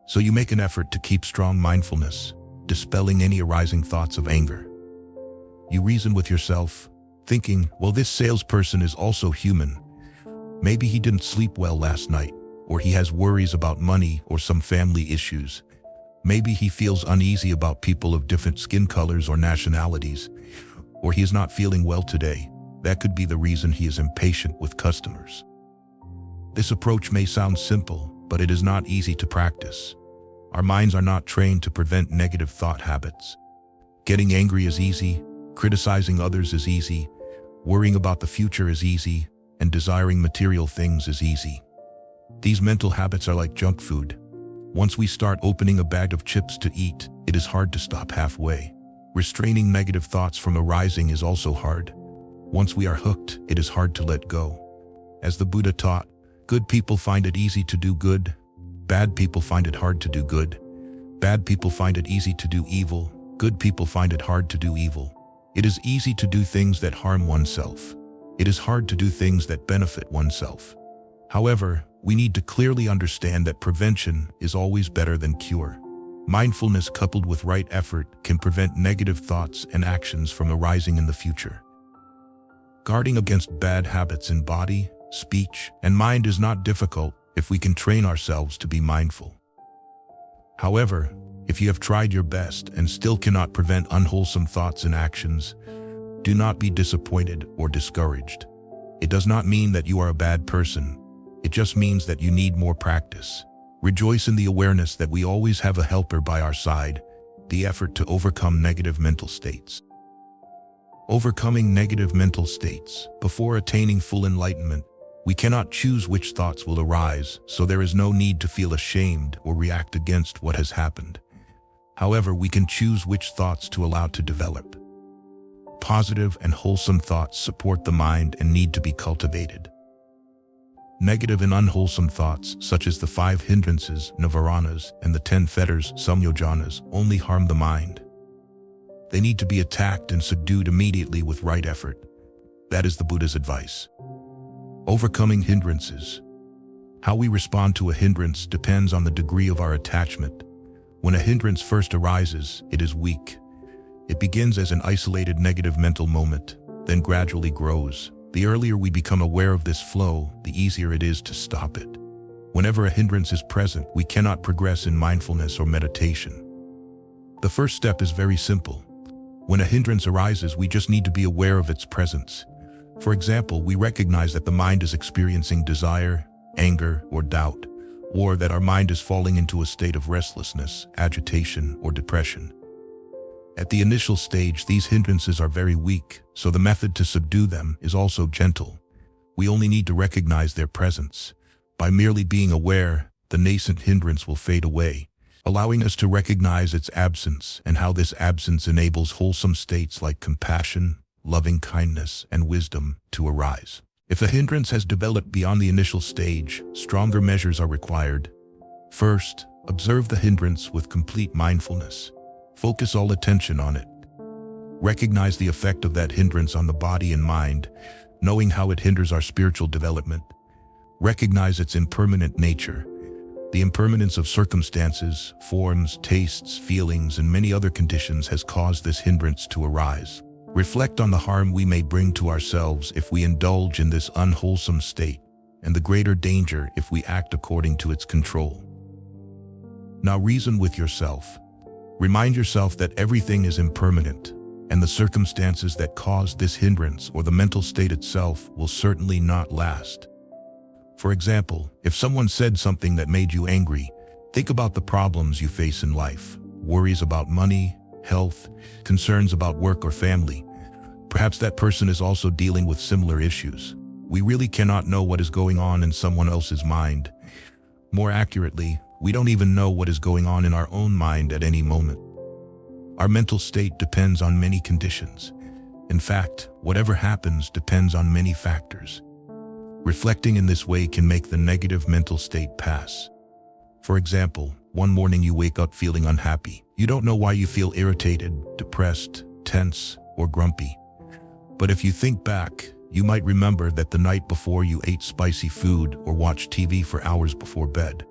A: So you make an effort to keep strong mindfulness, dispelling any arising thoughts of anger. You reason with yourself, thinking, well, this salesperson is also human. Maybe he didn't sleep well last night, or he has worries about money or some family issues. Maybe he feels uneasy about people of different skin colors or nationalities, or he is not feeling well today. That could be the reason he is impatient with customers. This approach may sound simple, but it is not easy to practice. Our minds are not trained to prevent negative thought habits. Getting angry is easy, criticizing others is easy, worrying about the future is easy, and desiring material things is easy. These mental habits are like junk food. Once we start opening a bag of chips to eat, it is hard to stop halfway. Restraining negative thoughts from arising is also hard. Once we are hooked, it is hard to let go. As the Buddha taught, good people find it easy to do good. Bad people find it hard to do good. Bad people find it easy to do evil. Good people find it hard to do evil. It is easy to do things that harm oneself. It is hard to do things that benefit oneself. However, we need to clearly understand that prevention is always better than cure. Mindfulness coupled with right effort can prevent negative thoughts and actions from arising in the future. Guarding against bad habits in body, speech, and mind is not difficult if we can train ourselves to be mindful. However, if you have tried your best and still cannot prevent unwholesome thoughts and actions, do not be disappointed or discouraged. It does not mean that you are a bad person. It just means that you need more practice. Rejoice in the awareness that we always have a helper by our side, the effort to overcome negative mental states. Overcoming negative mental states. Before attaining full enlightenment, we cannot choose which thoughts will arise, so there is no need to feel ashamed or react against what has happened. However, we can choose which thoughts to allow to develop. Positive and wholesome thoughts support the mind and need to be cultivated. Negative and unwholesome thoughts, such as the Five Hindrances, Nivaranas, and the 10 Fetters, Samyojanas, only harm the mind. They need to be attacked and subdued immediately with right effort. That is the Buddha's advice. Overcoming hindrances. How we respond to a hindrance depends on the degree of our attachment. When a hindrance first arises, it is weak. It begins as an isolated negative mental moment, then gradually grows. The earlier we become aware of this flow, the easier it is to stop it. Whenever a hindrance is present, we cannot progress in mindfulness or meditation. The first step is very simple. When a hindrance arises, we just need to be aware of its presence. For example, we recognize that the mind is experiencing desire, anger, or doubt, or that our mind is falling into a state of restlessness, agitation, or depression. At the initial stage, these hindrances are very weak, so the method to subdue them is also gentle. We only need to recognize their presence. By merely being aware, the nascent hindrance will fade away, allowing us to recognize its absence and how this absence enables wholesome states like compassion, loving kindness, and wisdom to arise. If a hindrance has developed beyond the initial stage, stronger measures are required. First, observe the hindrance with complete mindfulness. Focus all attention on it. Recognize the effect of that hindrance on the body and mind, knowing how it hinders our spiritual development. Recognize its impermanent nature. The impermanence of circumstances, forms, tastes, feelings, and many other conditions has caused this hindrance to arise. Reflect on the harm we may bring to ourselves if we indulge in this unwholesome state, and the greater danger if we act according to its control. Now reason with yourself. Remind yourself that everything is impermanent, and the circumstances that caused this hindrance or the mental state itself will certainly not last. For example, if someone said something that made you angry, think about the problems you face in life, worries about money, health, concerns about work or family. Perhaps that person is also dealing with similar issues. We really cannot know what is going on in someone else's mind. More accurately, we don't even know what is going on in our own mind at any moment. Our mental state depends on many conditions. In fact, whatever happens depends on many factors. Reflecting in this way can make the negative mental state pass. For example, one morning you wake up feeling unhappy. You don't know why you feel irritated, depressed, tense, or grumpy. But if you think back, you might remember that the night before you ate spicy food or watched TV for hours before bed.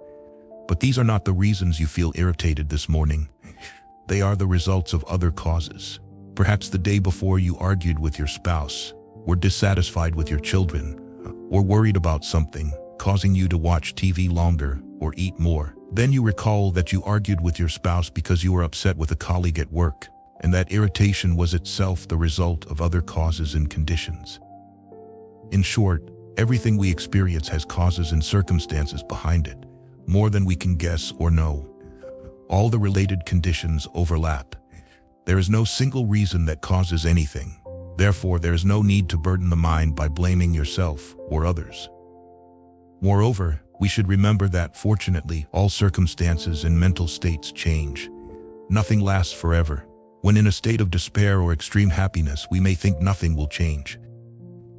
A: But these are not the reasons you feel irritated this morning. They are the results of other causes. Perhaps the day before you argued with your spouse, were dissatisfied with your children, or worried about something, causing you to watch TV longer or eat more. Then you recall that you argued with your spouse because you were upset with a colleague at work, and that irritation was itself the result of other causes and conditions. In short, Everything we experience has causes and circumstances behind it, more than we can guess or know. All the related conditions overlap. There is no single reason that causes anything. Therefore, there is no need to burden the mind by blaming yourself or others. Moreover, we should remember that, fortunately, all circumstances and mental states change. Nothing lasts forever. When in a state of despair or extreme happiness, we may think nothing will change.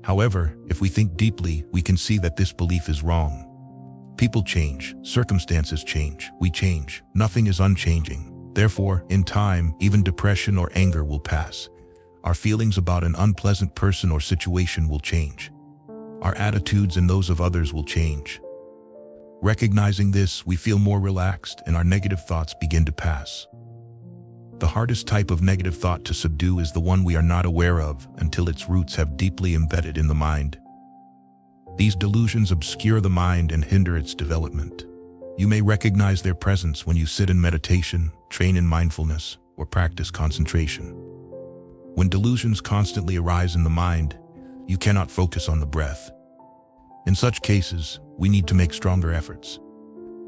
A: However, if we think deeply, we can see that this belief is wrong. People change, circumstances change, we change, nothing is unchanging. Therefore, in time, even depression or anger will pass. Our feelings about an unpleasant person or situation will change. Our attitudes and those of others will change. Recognizing this, we feel more relaxed and our negative thoughts begin to pass. The hardest type of negative thought to subdue is the one we are not aware of until its roots have deeply embedded in the mind. These delusions obscure the mind and hinder its development. You may recognize their presence when you sit in meditation, train in mindfulness, or practice concentration. When delusions constantly arise in the mind, you cannot focus on the breath. In such cases, we need to make stronger efforts.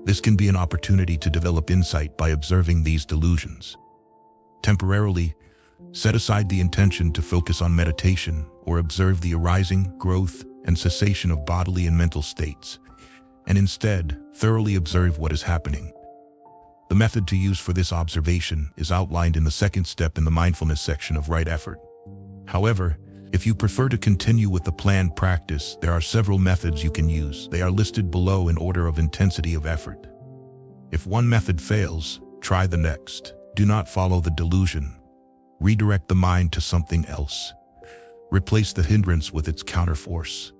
A: This can be an opportunity to develop insight by observing these delusions. Temporarily, set aside the intention to focus on meditation or observe the arising, growth, and cessation of bodily and mental states, and instead, thoroughly observe what is happening. The method to use for this observation is outlined in the second step in the mindfulness section of Right Effort. However, if you prefer to continue with the planned practice, there are several methods you can use. They are listed below in order of intensity of effort. If one method fails, try the next. Do not follow the delusion. Redirect the mind to something else. Replace the hindrance with its counterforce.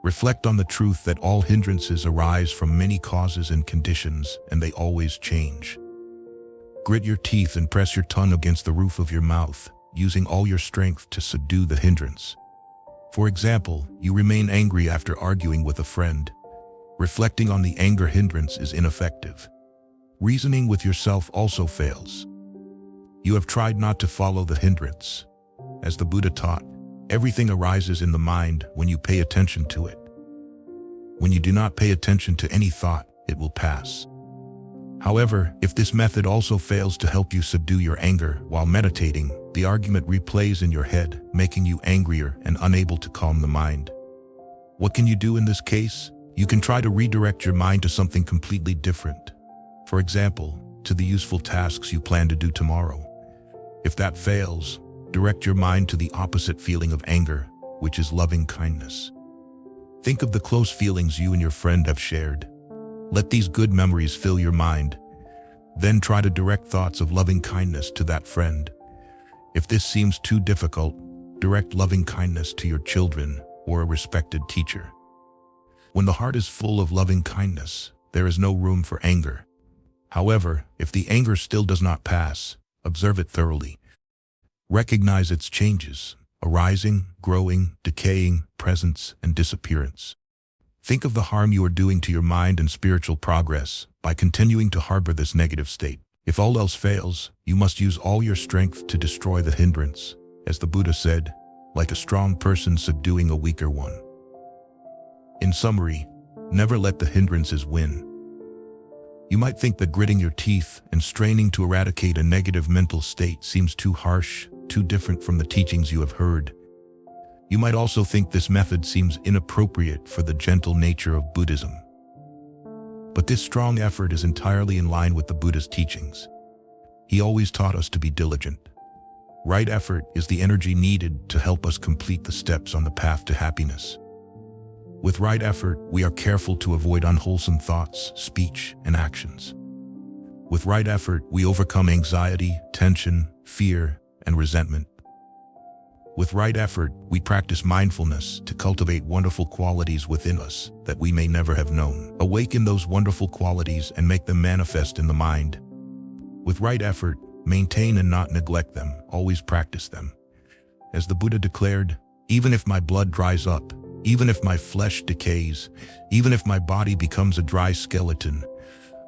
A: Reflect on the truth that all hindrances arise from many causes and conditions, and they always change. Grit your teeth and press your tongue against the roof of your mouth, using all your strength to subdue the hindrance. For example, you remain angry after arguing with a friend. Reflecting on the anger hindrance is ineffective. Reasoning with yourself also fails. You have tried not to follow the hindrance. As the Buddha taught, everything arises in the mind when you pay attention to it. When you do not pay attention to any thought, it will pass. However, if this method also fails to help you subdue your anger while meditating, the argument replays in your head, making you angrier and unable to calm the mind. What can you do in this case? You can try to redirect your mind to something completely different. For example, to the useful tasks you plan to do tomorrow. If that fails, direct your mind to the opposite feeling of anger, which is loving kindness. Think of the close feelings you and your friend have shared. Let these good memories fill your mind. Then try to direct thoughts of loving kindness to that friend. If this seems too difficult, direct loving kindness to your children or a respected teacher. When the heart is full of loving kindness, there is no room for anger. However, if the anger still does not pass, observe it thoroughly. Recognize its changes, arising, growing, decaying, presence, and disappearance. Think of the harm you are doing to your mind and spiritual progress by continuing to harbor this negative state. If all else fails, you must use all your strength to destroy the hindrance, as the Buddha said, like a strong person subduing a weaker one. In summary, never let the hindrances win. You might think that gritting your teeth and straining to eradicate a negative mental state seems too harsh, too different from the teachings you have heard. You might also think this method seems inappropriate for the gentle nature of Buddhism. But this strong effort is entirely in line with the Buddha's teachings. He always taught us to be diligent. Right effort is the energy needed to help us complete the steps on the path to happiness. With right effort, we are careful to avoid unwholesome thoughts, speech, and actions. With right effort, we overcome anxiety, tension, fear, and resentment. With right effort, we practice mindfulness to cultivate wonderful qualities within us that we may never have known. Awaken those wonderful qualities and make them manifest in the mind. With right effort, maintain and not neglect them, always practice them. As the Buddha declared, even if my blood dries up, even if my flesh decays, even if my body becomes a dry skeleton,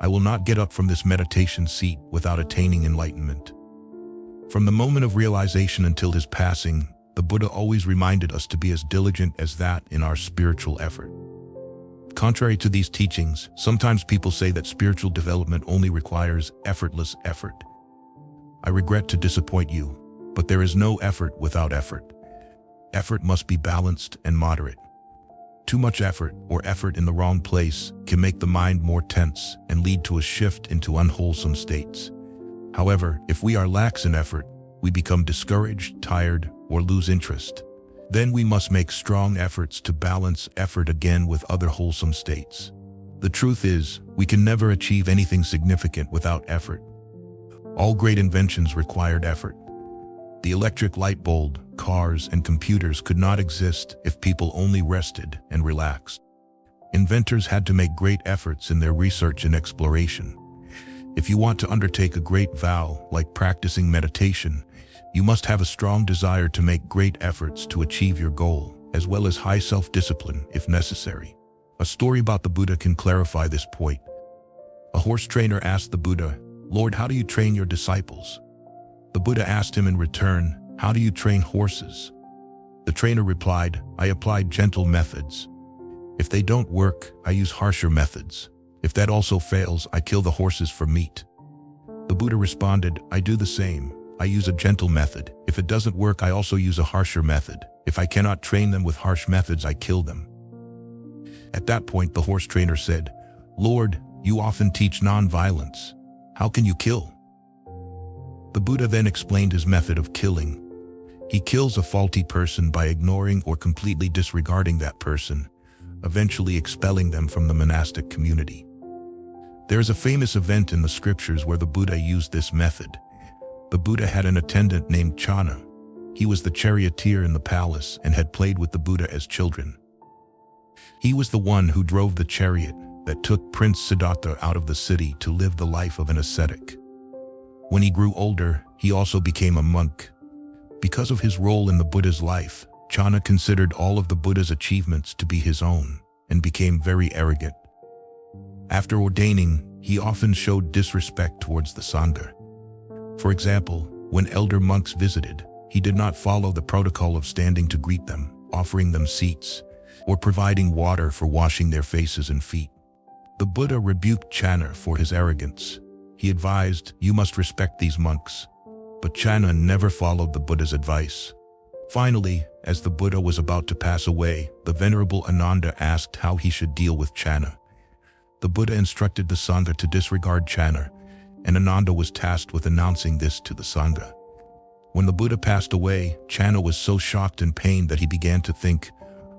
A: I will not get up from this meditation seat without attaining enlightenment. From the moment of realization until his passing, The Buddha always reminded us to be as diligent as that in our spiritual effort. Contrary to these teachings, sometimes people say that spiritual development only requires effortless effort. I regret to disappoint you, but there is no effort without effort. Effort must be balanced and moderate. Too much effort, or effort in the wrong place, can make the mind more tense and lead to a shift into unwholesome states. However, if we are lax in effort, we become discouraged, tired, or lose interest. Then we must make strong efforts to balance effort again with other wholesome states. The truth is, we can never achieve anything significant without effort. All great inventions required effort. The electric light bulb, cars, and computers could not exist if people only rested and relaxed. Inventors had to make great efforts in their research and exploration. If you want to undertake a great vow, like practicing meditation, you must have a strong desire to make great efforts to achieve your goal, as well as high self-discipline if necessary. A story about the Buddha can clarify this point. A horse trainer asked the Buddha, "Lord, how do you train your disciples?" The Buddha asked him in return, "How do you train horses?" The trainer replied, "I applied gentle methods. If they don't work, I use harsher methods. If that also fails, I kill the horses for meat." The Buddha responded, "I do the same. I use a gentle method. If it doesn't work, I also use a harsher method. If I cannot train them with harsh methods, I kill them." At that point, the horse trainer said, "Lord, you often teach non-violence. How can you kill?" The Buddha then explained his method of killing. He kills a faulty person by ignoring or completely disregarding that person, eventually expelling them from the monastic community. There is a famous event in the scriptures where the Buddha used this method. The Buddha had an attendant named Channa. He was the charioteer in the palace and had played with the Buddha as children. He was the one who drove the chariot that took Prince Siddhartha out of the city to live the life of an ascetic. When he grew older, he also became a monk. Because of his role in the Buddha's life, Channa considered all of the Buddha's achievements to be his own and became very arrogant. After ordaining, he often showed disrespect towards the Sangha. For example, when elder monks visited, he did not follow the protocol of standing to greet them, offering them seats, or providing water for washing their faces and feet. The Buddha rebuked Channa for his arrogance. He advised, "You must respect these monks." But Channa never followed the Buddha's advice. Finally, as the Buddha was about to pass away, the Venerable Ananda asked how he should deal with Channa. The Buddha instructed the Sangha to disregard Channa, and Ananda was tasked with announcing this to the Sangha. When the Buddha passed away, Channa was so shocked and pained that he began to think,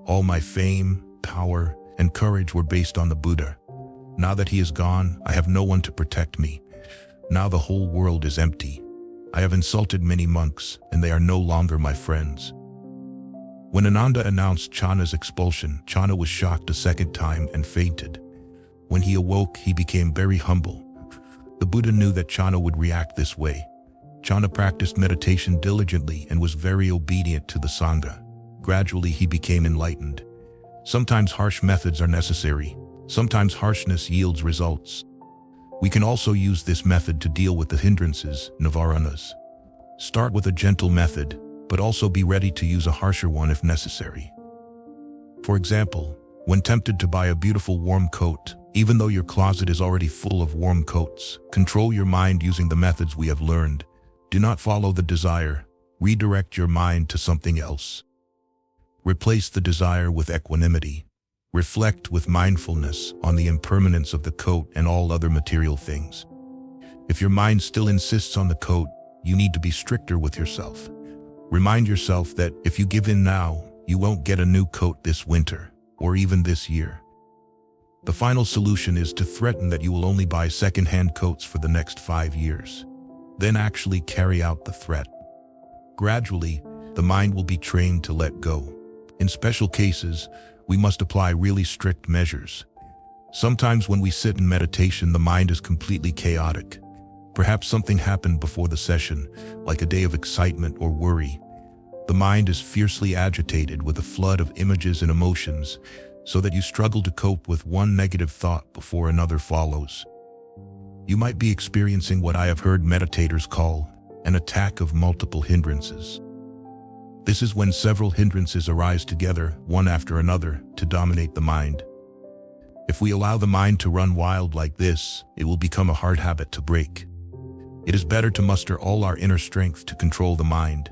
A: "All my fame, power, and courage were based on the Buddha. Now that he is gone, I have no one to protect me. Now the whole world is empty. I have insulted many monks, and they are no longer my friends." When Ananda announced Channa's expulsion, Channa was shocked a second time and fainted. When he awoke, he became very humble. The Buddha knew that Channa would react this way. Channa practiced meditation diligently and was very obedient to the Sangha. Gradually, he became enlightened. Sometimes harsh methods are necessary. Sometimes harshness yields results. We can also use this method to deal with the hindrances, nivaranas. Start with a gentle method, but also be ready to use a harsher one if necessary. For example, when tempted to buy a beautiful warm coat, even though your closet is already full of warm coats, control your mind using the methods we have learned. Do not follow the desire. Redirect your mind to something else. Replace the desire with equanimity. Reflect with mindfulness on the impermanence of the coat and all other material things. If your mind still insists on the coat, you need to be stricter with yourself. Remind yourself that if you give in now, you won't get a new coat this winter, or even this year. The final solution is to threaten that you will only buy second-hand coats for the next 5 years. Then actually carry out the threat. Gradually, the mind will be trained to let go. In special cases, we must apply really strict measures. Sometimes when we sit in meditation, the mind is completely chaotic. Perhaps something happened before the session, like a day of excitement or worry. The mind is fiercely agitated with a flood of images and emotions, so that you struggle to cope with one negative thought before another follows. You might be experiencing what I have heard meditators call an attack of multiple hindrances. This is when several hindrances arise together, one after another, to dominate the mind. If we allow the mind to run wild like this, it will become a hard habit to break. It is better to muster all our inner strength to control the mind.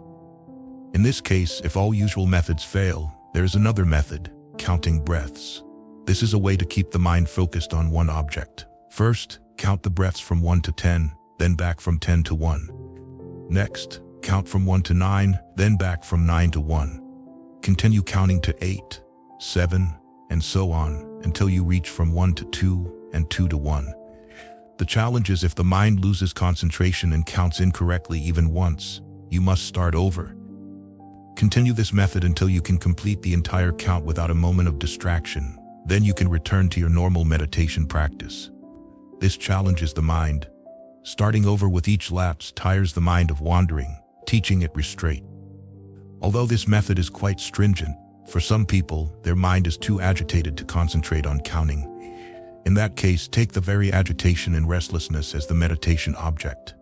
A: In this case, if all usual methods fail, there is another method, counting breaths. This is a way to keep the mind focused on one object. First, count the breaths from 1 to 10, then back from 10 to 1. Next, count from 1 to 9, then back from 9 to 1. Continue counting to 8, 7, and so on, until you reach from 1 to 2 and 2 to 1. The challenge is if the mind loses concentration and counts incorrectly even once, you must start over. Continue this method until you can complete the entire count without a moment of distraction. Then you can return to your normal meditation practice. This challenges the mind. Starting over with each lapse tires the mind of wandering, teaching it restraint. Although this method is quite stringent, for some people, their mind is too agitated to concentrate on counting. In that case, take the very agitation and restlessness as the meditation object.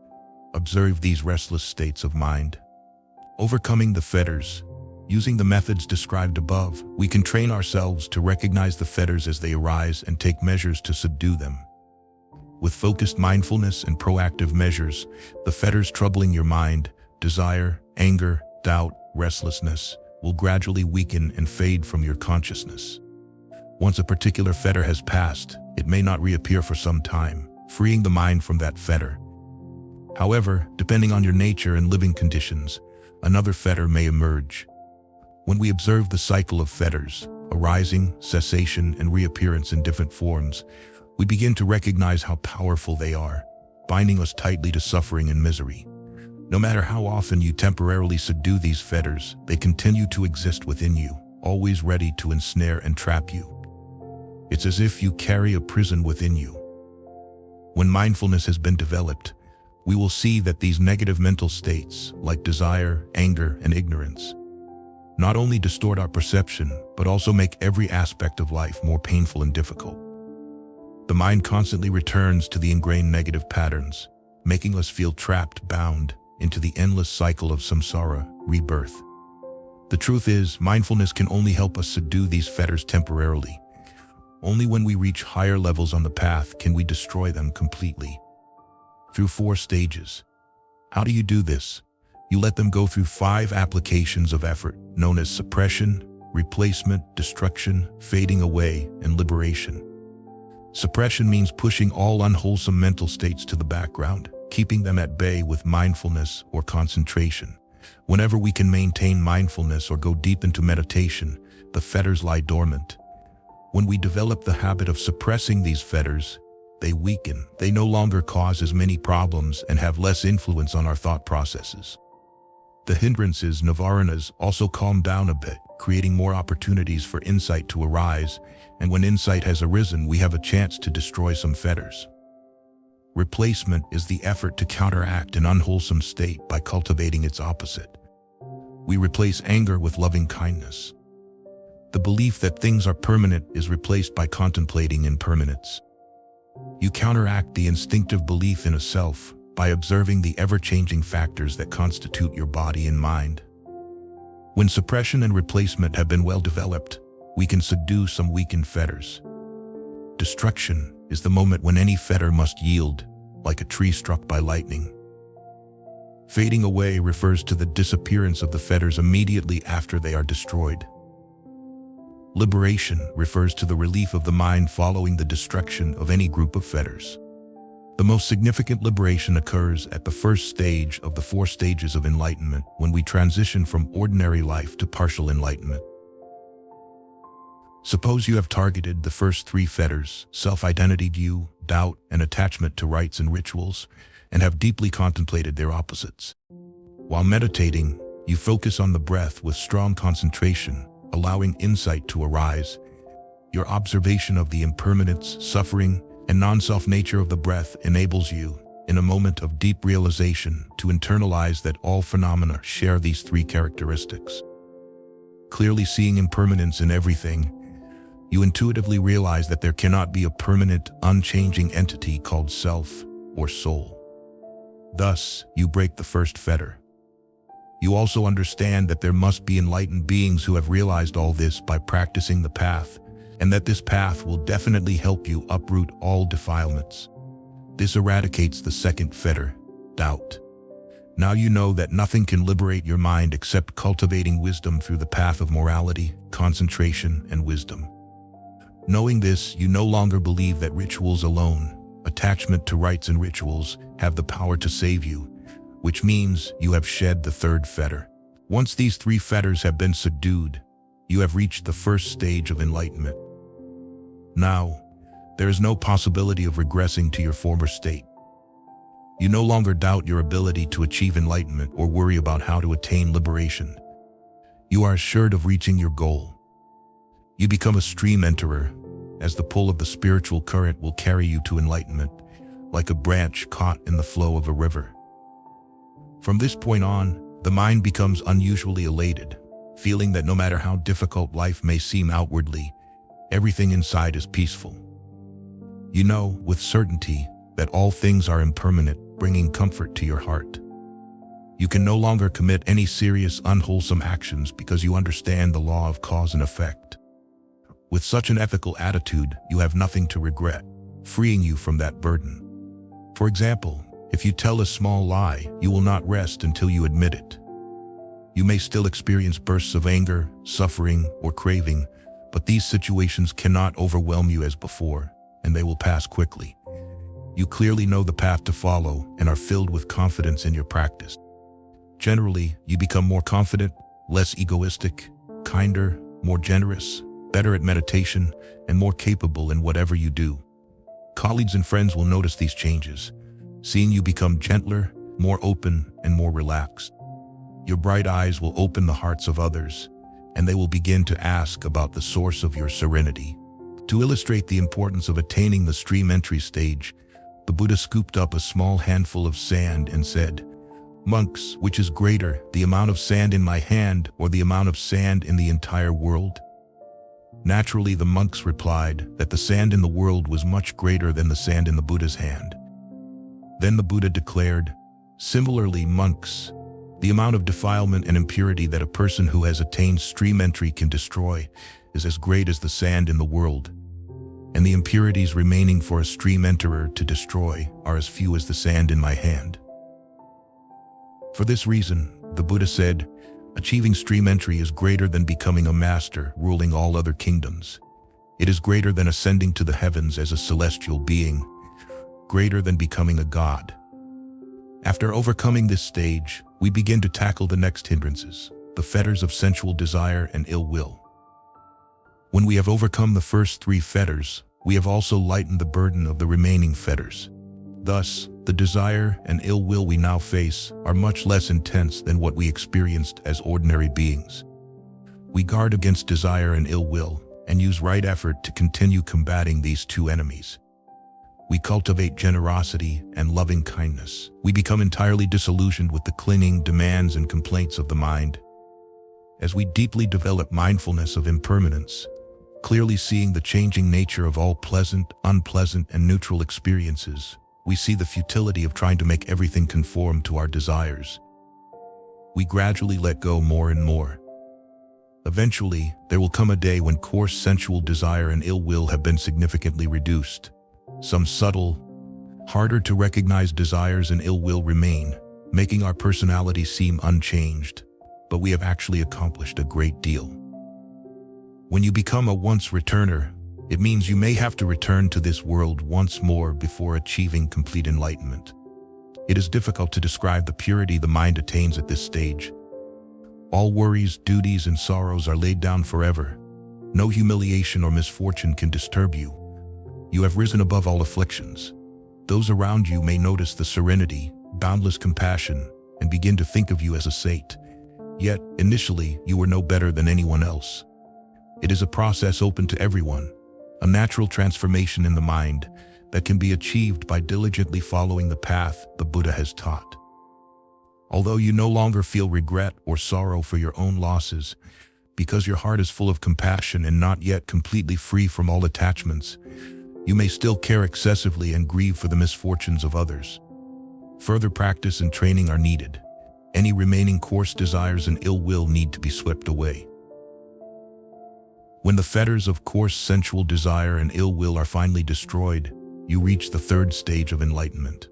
A: Observe these restless states of mind. Overcoming the fetters. Using the methods described above, we can train ourselves to recognize the fetters as they arise and take measures to subdue them. With focused mindfulness and proactive measures, the fetters troubling your mind, desire, anger, doubt, restlessness, will gradually weaken and fade from your consciousness. Once a particular fetter has passed, it may not reappear for some time, freeing the mind from that fetter. However, depending on your nature and living conditions, another fetter may emerge. When we observe the cycle of fetters, arising, cessation, and reappearance in different forms, we begin to recognize how powerful they are, binding us tightly to suffering and misery. No matter how often you temporarily subdue these fetters, they continue to exist within you, always ready to ensnare and trap you. It's as if you carry a prison within you. When mindfulness has been developed, we will see that these negative mental states, like desire, anger, and ignorance, not only distort our perception, but also make every aspect of life more painful and difficult. The mind constantly returns to the ingrained negative patterns, making us feel trapped, bound into the endless cycle of samsara, rebirth. The truth is, mindfulness can only help us subdue these fetters temporarily. Only when we reach higher levels on the path can we destroy them completely. Through 4 stages. How do you do this? You let them go through 5 applications of effort, known as suppression, replacement, destruction, fading away, and liberation. Suppression means pushing all unwholesome mental states to the background, keeping them at bay with mindfulness or concentration. Whenever we can maintain mindfulness or go deep into meditation, the fetters lie dormant. When we develop the habit of suppressing these fetters, they weaken. They no longer cause as many problems and have less influence on our thought processes. The hindrances, nivaranas, also calm down a bit, creating more opportunities for insight to arise, and when insight has arisen, we have a chance to destroy some fetters. Replacement is the effort to counteract an unwholesome state by cultivating its opposite. We replace anger with loving kindness. The belief that things are permanent is replaced by contemplating impermanence. You counteract the instinctive belief in a self by observing the ever-changing factors that constitute your body and mind. When suppression and replacement have been well developed, we can subdue some weakened fetters. Destruction is the moment when any fetter must yield, like a tree struck by lightning. Fading away refers to the disappearance of the fetters immediately after they are destroyed. Liberation refers to the relief of the mind following the destruction of any group of fetters. The most significant liberation occurs at the first stage of the 4 stages of enlightenment, when we transition from ordinary life to partial enlightenment. Suppose you have targeted the first 3 fetters, self-identity, view, doubt, and attachment to rites and rituals, and have deeply contemplated their opposites. While meditating, you focus on the breath with strong concentration, allowing insight to arise. Your observation of the impermanence, suffering, and non-self nature of the breath enables you, in a moment of deep realization, to internalize that all phenomena share these 3 characteristics. Clearly seeing impermanence in everything, you intuitively realize that there cannot be a permanent, unchanging entity called self or soul. Thus, you break the first fetter. You also understand that there must be enlightened beings who have realized all this by practicing the path, and that this path will definitely help you uproot all defilements. This eradicates the second fetter, doubt. Now you know that nothing can liberate your mind except cultivating wisdom through the path of morality, concentration, and wisdom. Knowing this, you no longer believe that rituals alone, attachment to rites and rituals, have the power to save you, which means you have shed the third fetter. Once these three fetters have been subdued, you have reached the first stage of enlightenment. Now, there is no possibility of regressing to your former state. You no longer doubt your ability to achieve enlightenment or worry about how to attain liberation. You are assured of reaching your goal. You become a stream enterer, as the pull of the spiritual current will carry you to enlightenment, like a branch caught in the flow of a river. From this point on, the mind becomes unusually elated, feeling that no matter how difficult life may seem outwardly, everything inside is peaceful. You know with certainty that all things are impermanent, bringing comfort to your heart. You can no longer commit any serious unwholesome actions because you understand the law of cause and effect. With such an ethical attitude, you have nothing to regret, freeing you from that burden. For example, if you tell a small lie, you will not rest until you admit it. You may still experience bursts of anger, suffering, or craving, but these situations cannot overwhelm you as before, and they will pass quickly. You clearly know the path to follow and are filled with confidence in your practice. Generally, you become more confident, less egoistic, kinder, more generous, better at meditation, and more capable in whatever you do. Colleagues and friends will notice these changes, seeing you become gentler, more open, and more relaxed. Your bright eyes will open the hearts of others, and they will begin to ask about the source of your serenity. To illustrate the importance of attaining the stream entry stage, the Buddha scooped up a small handful of sand and said, "Monks, which is greater, the amount of sand in my hand or the amount of sand in the entire world?" Naturally, the monks replied that the sand in the world was much greater than the sand in the Buddha's hand. Then the Buddha declared, "Similarly, monks, the amount of defilement and impurity that a person who has attained stream entry can destroy is as great as the sand in the world, and the impurities remaining for a stream enterer to destroy are as few as the sand in my hand." For this reason, the Buddha said, achieving stream entry is greater than becoming a master ruling all other kingdoms. It is greater than ascending to the heavens as a celestial being, greater than becoming a god. After overcoming this stage, we begin to tackle the next hindrances, the fetters of sensual desire and ill will. When we have overcome the first three fetters, we have also lightened the burden of the remaining fetters. Thus, the desire and ill will we now face are much less intense than what we experienced as ordinary beings. We guard against desire and ill will and use right effort to continue combating these two enemies. We cultivate generosity and loving kindness. We become entirely disillusioned with the clinging demands and complaints of the mind. As we deeply develop mindfulness of impermanence, clearly seeing the changing nature of all pleasant, unpleasant, and neutral experiences, we see the futility of trying to make everything conform to our desires. We gradually let go more and more. Eventually, there will come a day when coarse sensual desire and ill will have been significantly reduced. Some subtle, harder to recognize desires and ill will remain, making our personality seem unchanged, but we have actually accomplished a great deal. When you become a once returner, it means you may have to return to this world once more before achieving complete enlightenment. It is difficult to describe the purity the mind attains at this stage. All worries, duties, and sorrows are laid down forever. No humiliation or misfortune can disturb you. You have risen above all afflictions. Those around you may notice the serenity, boundless compassion, and begin to think of you as a saint. Yet, initially, you were no better than anyone else. It is a process open to everyone, a natural transformation in the mind that can be achieved by diligently following the path the Buddha has taught. Although you no longer feel regret or sorrow for your own losses, because your heart is full of compassion and not yet completely free from all attachments, you may still care excessively and grieve for the misfortunes of others. Further practice and training are needed, Any remaining coarse desires and ill will need to be swept away. When the fetters of coarse sensual desire and ill will are finally destroyed, you reach the third stage of enlightenment.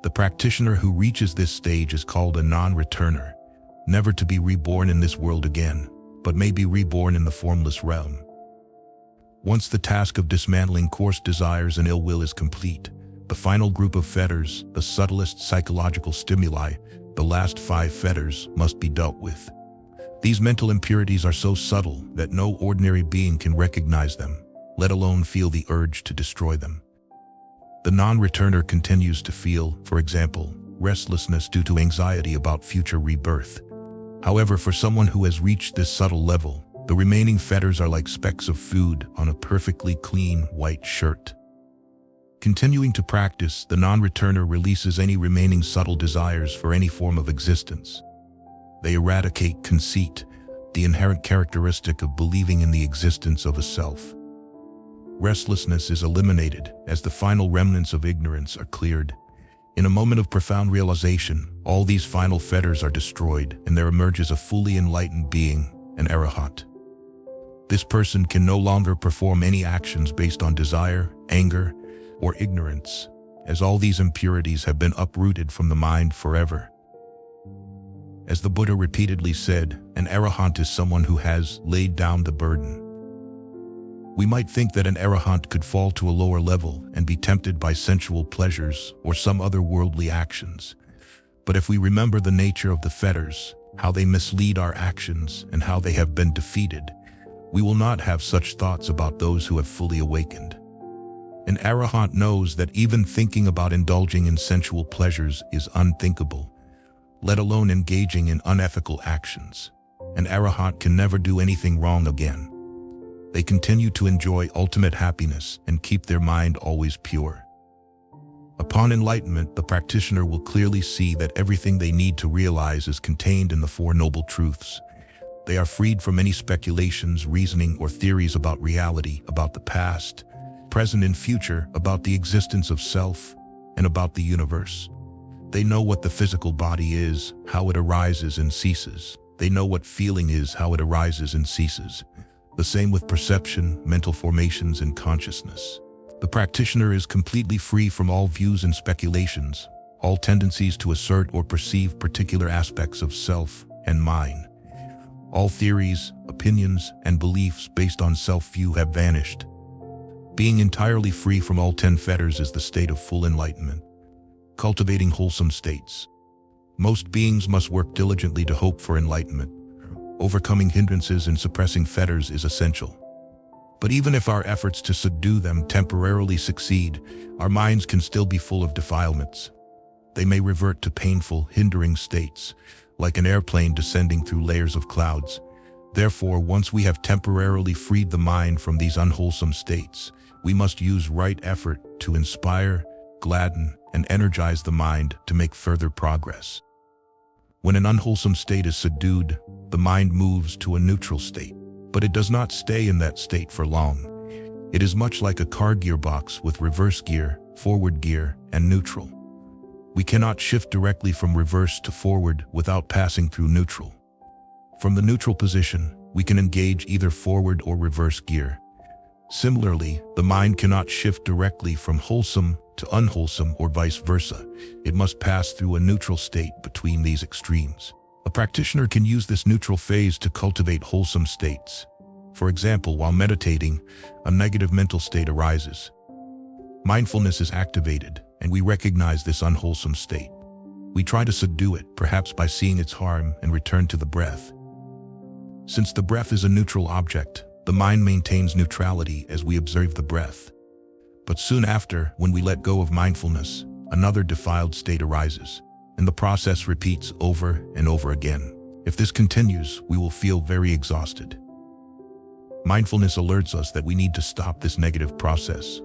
A: The practitioner who reaches this stage is called a non-returner, never to be reborn in this world again, but may be reborn in the formless realm. Once the task of dismantling coarse desires and ill will is complete, the final group of fetters, the subtlest psychological stimuli, the last 5 fetters, must be dealt with. These mental impurities are so subtle that no ordinary being can recognize them, let alone feel the urge to destroy them. The non-returner continues to feel, for example, restlessness due to anxiety about future rebirth. However, for someone who has reached this subtle level, the remaining fetters are like specks of food on a perfectly clean white shirt. Continuing to practice, the non-returner releases any remaining subtle desires for any form of existence. They eradicate conceit, the inherent characteristic of believing in the existence of a self. Restlessness is eliminated as the final remnants of ignorance are cleared. In a moment of profound realization, all these final fetters are destroyed and there emerges a fully enlightened being, an arahant. This person can no longer perform any actions based on desire, anger, or ignorance, as all these impurities have been uprooted from the mind forever. As the Buddha repeatedly said, an arahant is someone who has laid down the burden. We might think that an arahant could fall to a lower level and be tempted by sensual pleasures or some other worldly actions. But if we remember the nature of the fetters, how they mislead our actions, and how they have been defeated, we will not have such thoughts about those who have fully awakened. An arahant knows that even thinking about indulging in sensual pleasures is unthinkable, let alone engaging in unethical actions. An arahant can never do anything wrong again. They continue to enjoy ultimate happiness and keep their mind always pure. Upon enlightenment, the practitioner will clearly see that everything they need to realize is contained in the Four Noble Truths. They are freed from any speculations, reasoning, or theories about reality, about the past, present and future, about the existence of self, and about the universe. They know what the physical body is, how it arises and ceases. They know what feeling is, how it arises and ceases. The same with perception, mental formations, and consciousness. The practitioner is completely free from all views and speculations, all tendencies to assert or perceive particular aspects of self and mind. All theories, opinions, and beliefs based on self-view have vanished. Being entirely free from all 10 fetters is the state of full enlightenment. Cultivating wholesome states. Most beings must work diligently to hope for enlightenment. Overcoming hindrances and suppressing fetters is essential. But even if our efforts to subdue them temporarily succeed, our minds can still be full of defilements. They may revert to painful, hindering states, like an airplane descending through layers of clouds. Therefore, once we have temporarily freed the mind from these unwholesome states, we must use right effort to inspire, gladden, and energize the mind to make further progress. When an unwholesome state is subdued, the mind moves to a neutral state, but it does not stay in that state for long. It is much like a car gearbox with reverse gear, forward gear, and neutral. We cannot shift directly from reverse to forward without passing through neutral. From the neutral position, we can engage either forward or reverse gear. Similarly, the mind cannot shift directly from wholesome to unwholesome or vice versa. It must pass through a neutral state between these extremes. A practitioner can use this neutral phase to cultivate wholesome states. For example, while meditating, a negative mental state arises. Mindfulness is activated, and we recognize this unwholesome state. We try to subdue it, perhaps by seeing its harm, and return to the breath. Since the breath is a neutral object, the mind maintains neutrality as we observe the breath. But soon after, when we let go of mindfulness, another defiled state arises, and the process repeats over and over again. If this continues, we will feel very exhausted. Mindfulness alerts us that we need to stop this negative process.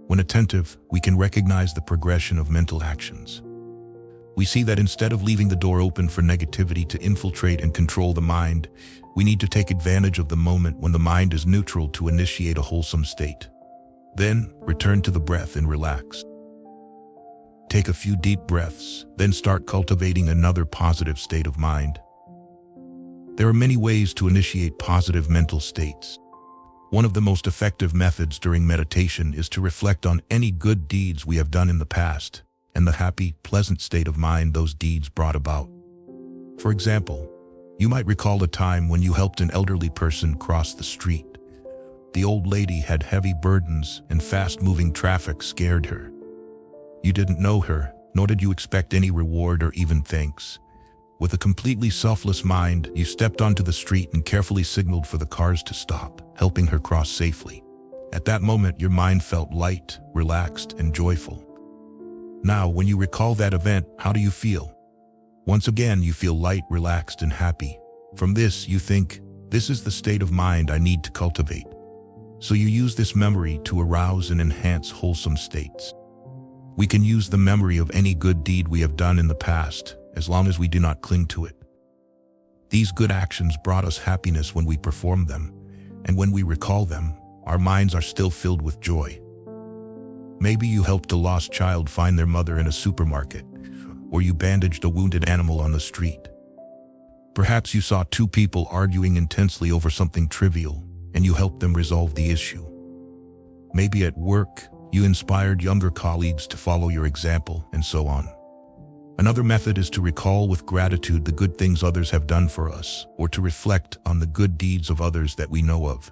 A: When attentive, we can recognize the progression of mental actions. We see that instead of leaving the door open for negativity to infiltrate and control the mind, we need to take advantage of the moment when the mind is neutral to initiate a wholesome state. Then, return to the breath and relax. Take a few deep breaths, then start cultivating another positive state of mind. There are many ways to initiate positive mental states. One of the most effective methods during meditation is to reflect on any good deeds we have done in the past and the happy, pleasant state of mind those deeds brought about. For example, you might recall a time when you helped an elderly person cross the street. The old lady had heavy burdens and fast-moving traffic scared her. You didn't know her, nor did you expect any reward or even thanks. With a completely selfless mind, you stepped onto the street and carefully signaled for the cars to stop, helping her cross safely. At that moment, your mind felt light, relaxed, and joyful. Now, when you recall that event, how do you feel? Once again, you feel light, relaxed, and happy. From this, you think, this is the state of mind I need to cultivate. So you use this memory to arouse and enhance wholesome states. We can use the memory of any good deed we have done in the past, as long as we do not cling to it. These good actions brought us happiness when we performed them, and when we recall them, our minds are still filled with joy. Maybe you helped a lost child find their mother in a supermarket, or you bandaged a wounded animal on the street. Perhaps you saw two people arguing intensely over something trivial, and you helped them resolve the issue. Maybe at work, you inspired younger colleagues to follow your example, and so on. Another method is to recall with gratitude the good things others have done for us, or to reflect on the good deeds of others that we know of.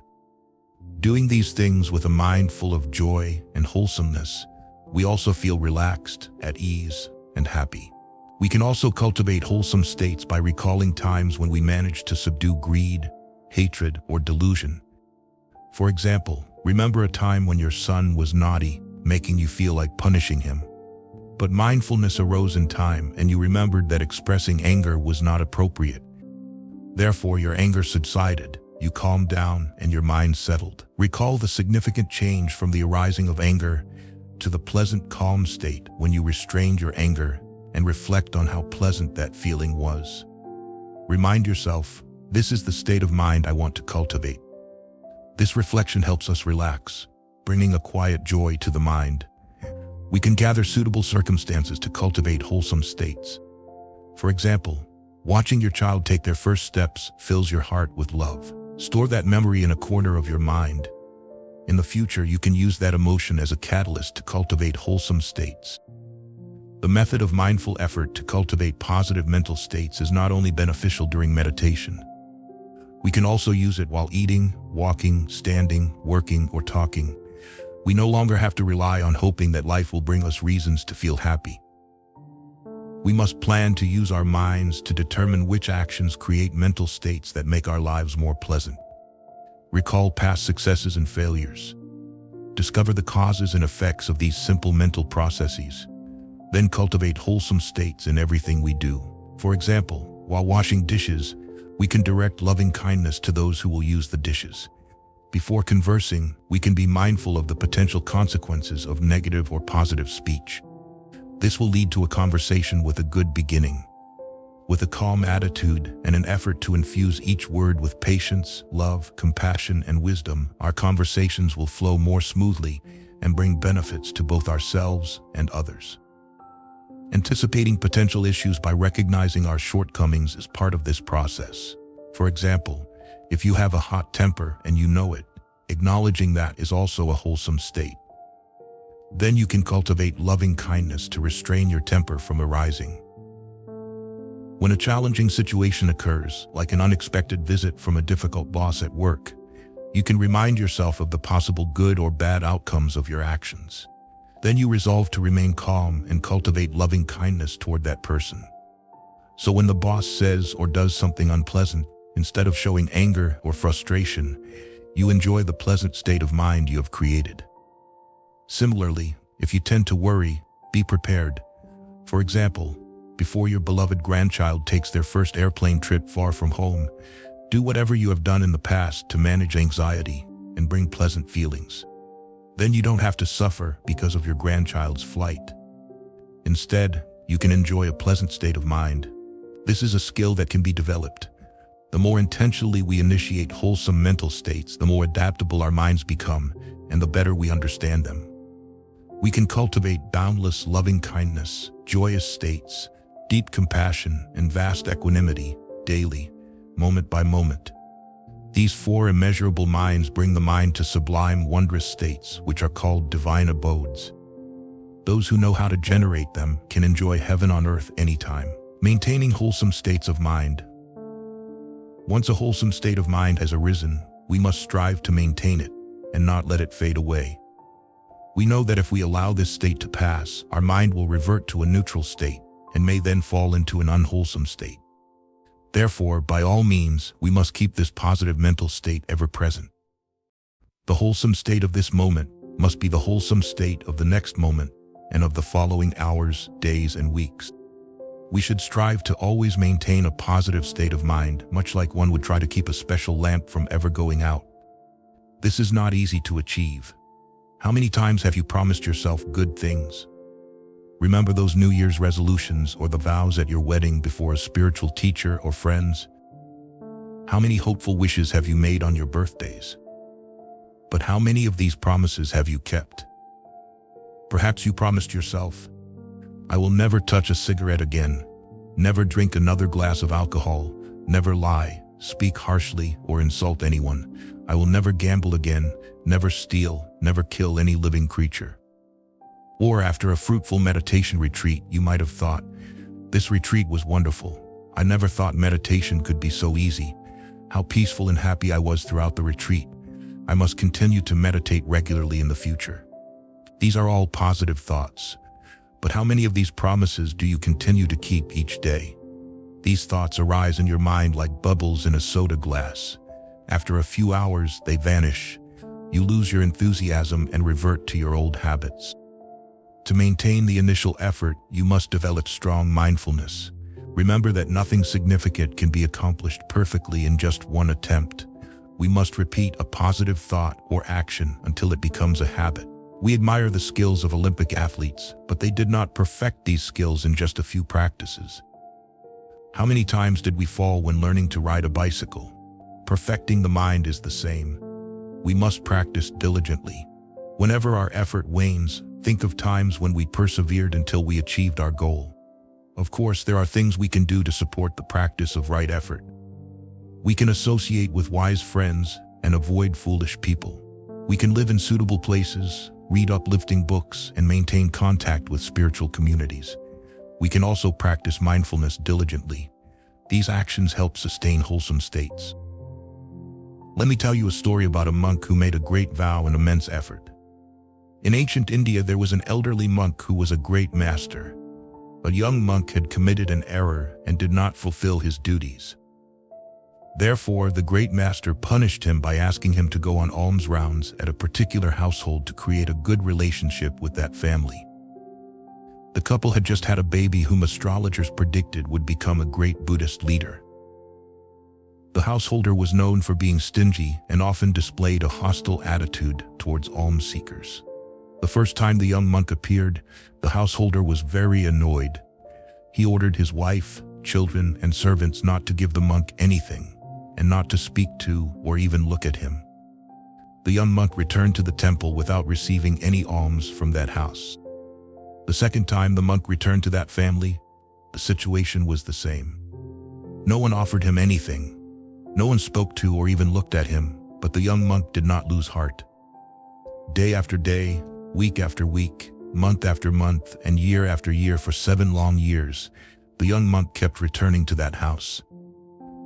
A: Doing these things with a mind full of joy and wholesomeness, we also feel relaxed, at ease, and happy. We can also cultivate wholesome states by recalling times when we managed to subdue greed, hatred, or delusion. For example, remember a time when your son was naughty, making you feel like punishing him. But mindfulness arose in time, and you remembered that expressing anger was not appropriate. Therefore, your anger subsided, you calmed down, and your mind settled. Recall the significant change from the arising of anger to the pleasant, calm state when you restrained your anger, and reflect on how pleasant that feeling was. Remind yourself, this is the state of mind I want to cultivate. This reflection helps us relax, bringing a quiet joy to the mind. We can gather suitable circumstances to cultivate wholesome states. For example, watching your child take their first steps fills your heart with love. Store that memory in a corner of your mind. In the future, you can use that emotion as a catalyst to cultivate wholesome states. The method of mindful effort to cultivate positive mental states is not only beneficial during meditation. We can also use it while eating, walking, standing, working, or talking. We no longer have to rely on hoping that life will bring us reasons to feel happy. We must plan to use our minds to determine which actions create mental states that make our lives more pleasant. Recall past successes and failures. Discover the causes and effects of these simple mental processes. Then cultivate wholesome states in everything we do. For example, while washing dishes, we can direct loving kindness to those who will use the dishes. Before conversing, we can be mindful of the potential consequences of negative or positive speech. This will lead to a conversation with a good beginning. With a calm attitude and an effort to infuse each word with patience, love, compassion, and wisdom, our conversations will flow more smoothly and bring benefits to both ourselves and others. Anticipating potential issues by recognizing our shortcomings is part of this process. For example, if you have a hot temper and you know it, acknowledging that is also a wholesome state. Then you can cultivate loving kindness to restrain your temper from arising. When a challenging situation occurs, like an unexpected visit from a difficult boss at work, you can remind yourself of the possible good or bad outcomes of your actions. Then you resolve to remain calm and cultivate loving kindness toward that person. So when the boss says or does something unpleasant, instead of showing anger or frustration, you enjoy the pleasant state of mind you have created. Similarly, if you tend to worry, be prepared. For example, before your beloved grandchild takes their first airplane trip far from home, do whatever you have done in the past to manage anxiety and bring pleasant feelings. Then you don't have to suffer because of your grandchild's flight. Instead, you can enjoy a pleasant state of mind. This is a skill that can be developed. The more intentionally we initiate wholesome mental states, the more adaptable our minds become, and the better we understand them. We can cultivate boundless loving kindness, joyous states, deep compassion, and vast equanimity daily, moment by moment. These four immeasurable minds bring the mind to sublime, wondrous states, which are called divine abodes. Those who know how to generate them can enjoy heaven on earth anytime. Maintaining wholesome states of mind. Once a wholesome state of mind has arisen, we must strive to maintain it and not let it fade away. We know that if we allow this state to pass, our mind will revert to a neutral state and may then fall into an unwholesome state. Therefore, by all means, we must keep this positive mental state ever present. The wholesome state of this moment must be the wholesome state of the next moment and of the following hours, days, and weeks. We should strive to always maintain a positive state of mind, much like one would try to keep a special lamp from ever going out. This is not easy to achieve. How many times have you promised yourself good things? Remember those New Year's resolutions or the vows at your wedding before a spiritual teacher or friends? How many hopeful wishes have you made on your birthdays? But how many of these promises have you kept? Perhaps you promised yourself, I will never touch a cigarette again, never drink another glass of alcohol, never lie, speak harshly, or insult anyone. I will never gamble again, never steal, never kill any living creature. Or after a fruitful meditation retreat, you might have thought, this retreat was wonderful. I never thought meditation could be so easy. How peaceful and happy I was throughout the retreat. I must continue to meditate regularly in the future. These are all positive thoughts. But how many of these promises do you continue to keep each day? These thoughts arise in your mind like bubbles in a soda glass. After a few hours, they vanish. You lose your enthusiasm and revert to your old habits. To maintain the initial effort, you must develop strong mindfulness. Remember that nothing significant can be accomplished perfectly in just one attempt. We must repeat a positive thought or action until it becomes a habit. We admire the skills of Olympic athletes, but they did not perfect these skills in just a few practices. How many times did we fall when learning to ride a bicycle? Perfecting the mind is the same. We must practice diligently. Whenever our effort wanes, think of times when we persevered until we achieved our goal. Of course, there are things we can do to support the practice of right effort. We can associate with wise friends and avoid foolish people. We can live in suitable places, read uplifting books, and maintain contact with spiritual communities. We can also practice mindfulness diligently. These actions help sustain wholesome states. Let me tell you a story about a monk who made a great vow and immense effort. In ancient India, there was an elderly monk who was a great master. A young monk had committed an error and did not fulfill his duties. Therefore, the great master punished him by asking him to go on alms rounds at a particular household to create a good relationship with that family. The couple had just had a baby whom astrologers predicted would become a great Buddhist leader. The householder was known for being stingy and often displayed a hostile attitude towards alms seekers. The first time the young monk appeared, the householder was very annoyed. He ordered his wife, children, and servants not to give the monk anything, and not to speak to or even look at him. The young monk returned to the temple without receiving any alms from that house. The second time the monk returned to that family, the situation was the same. No one offered him anything. No one spoke to or even looked at him, but the young monk did not lose heart. Day after day, week after week, month after month, and year after year for 7 long years, the young monk kept returning to that house.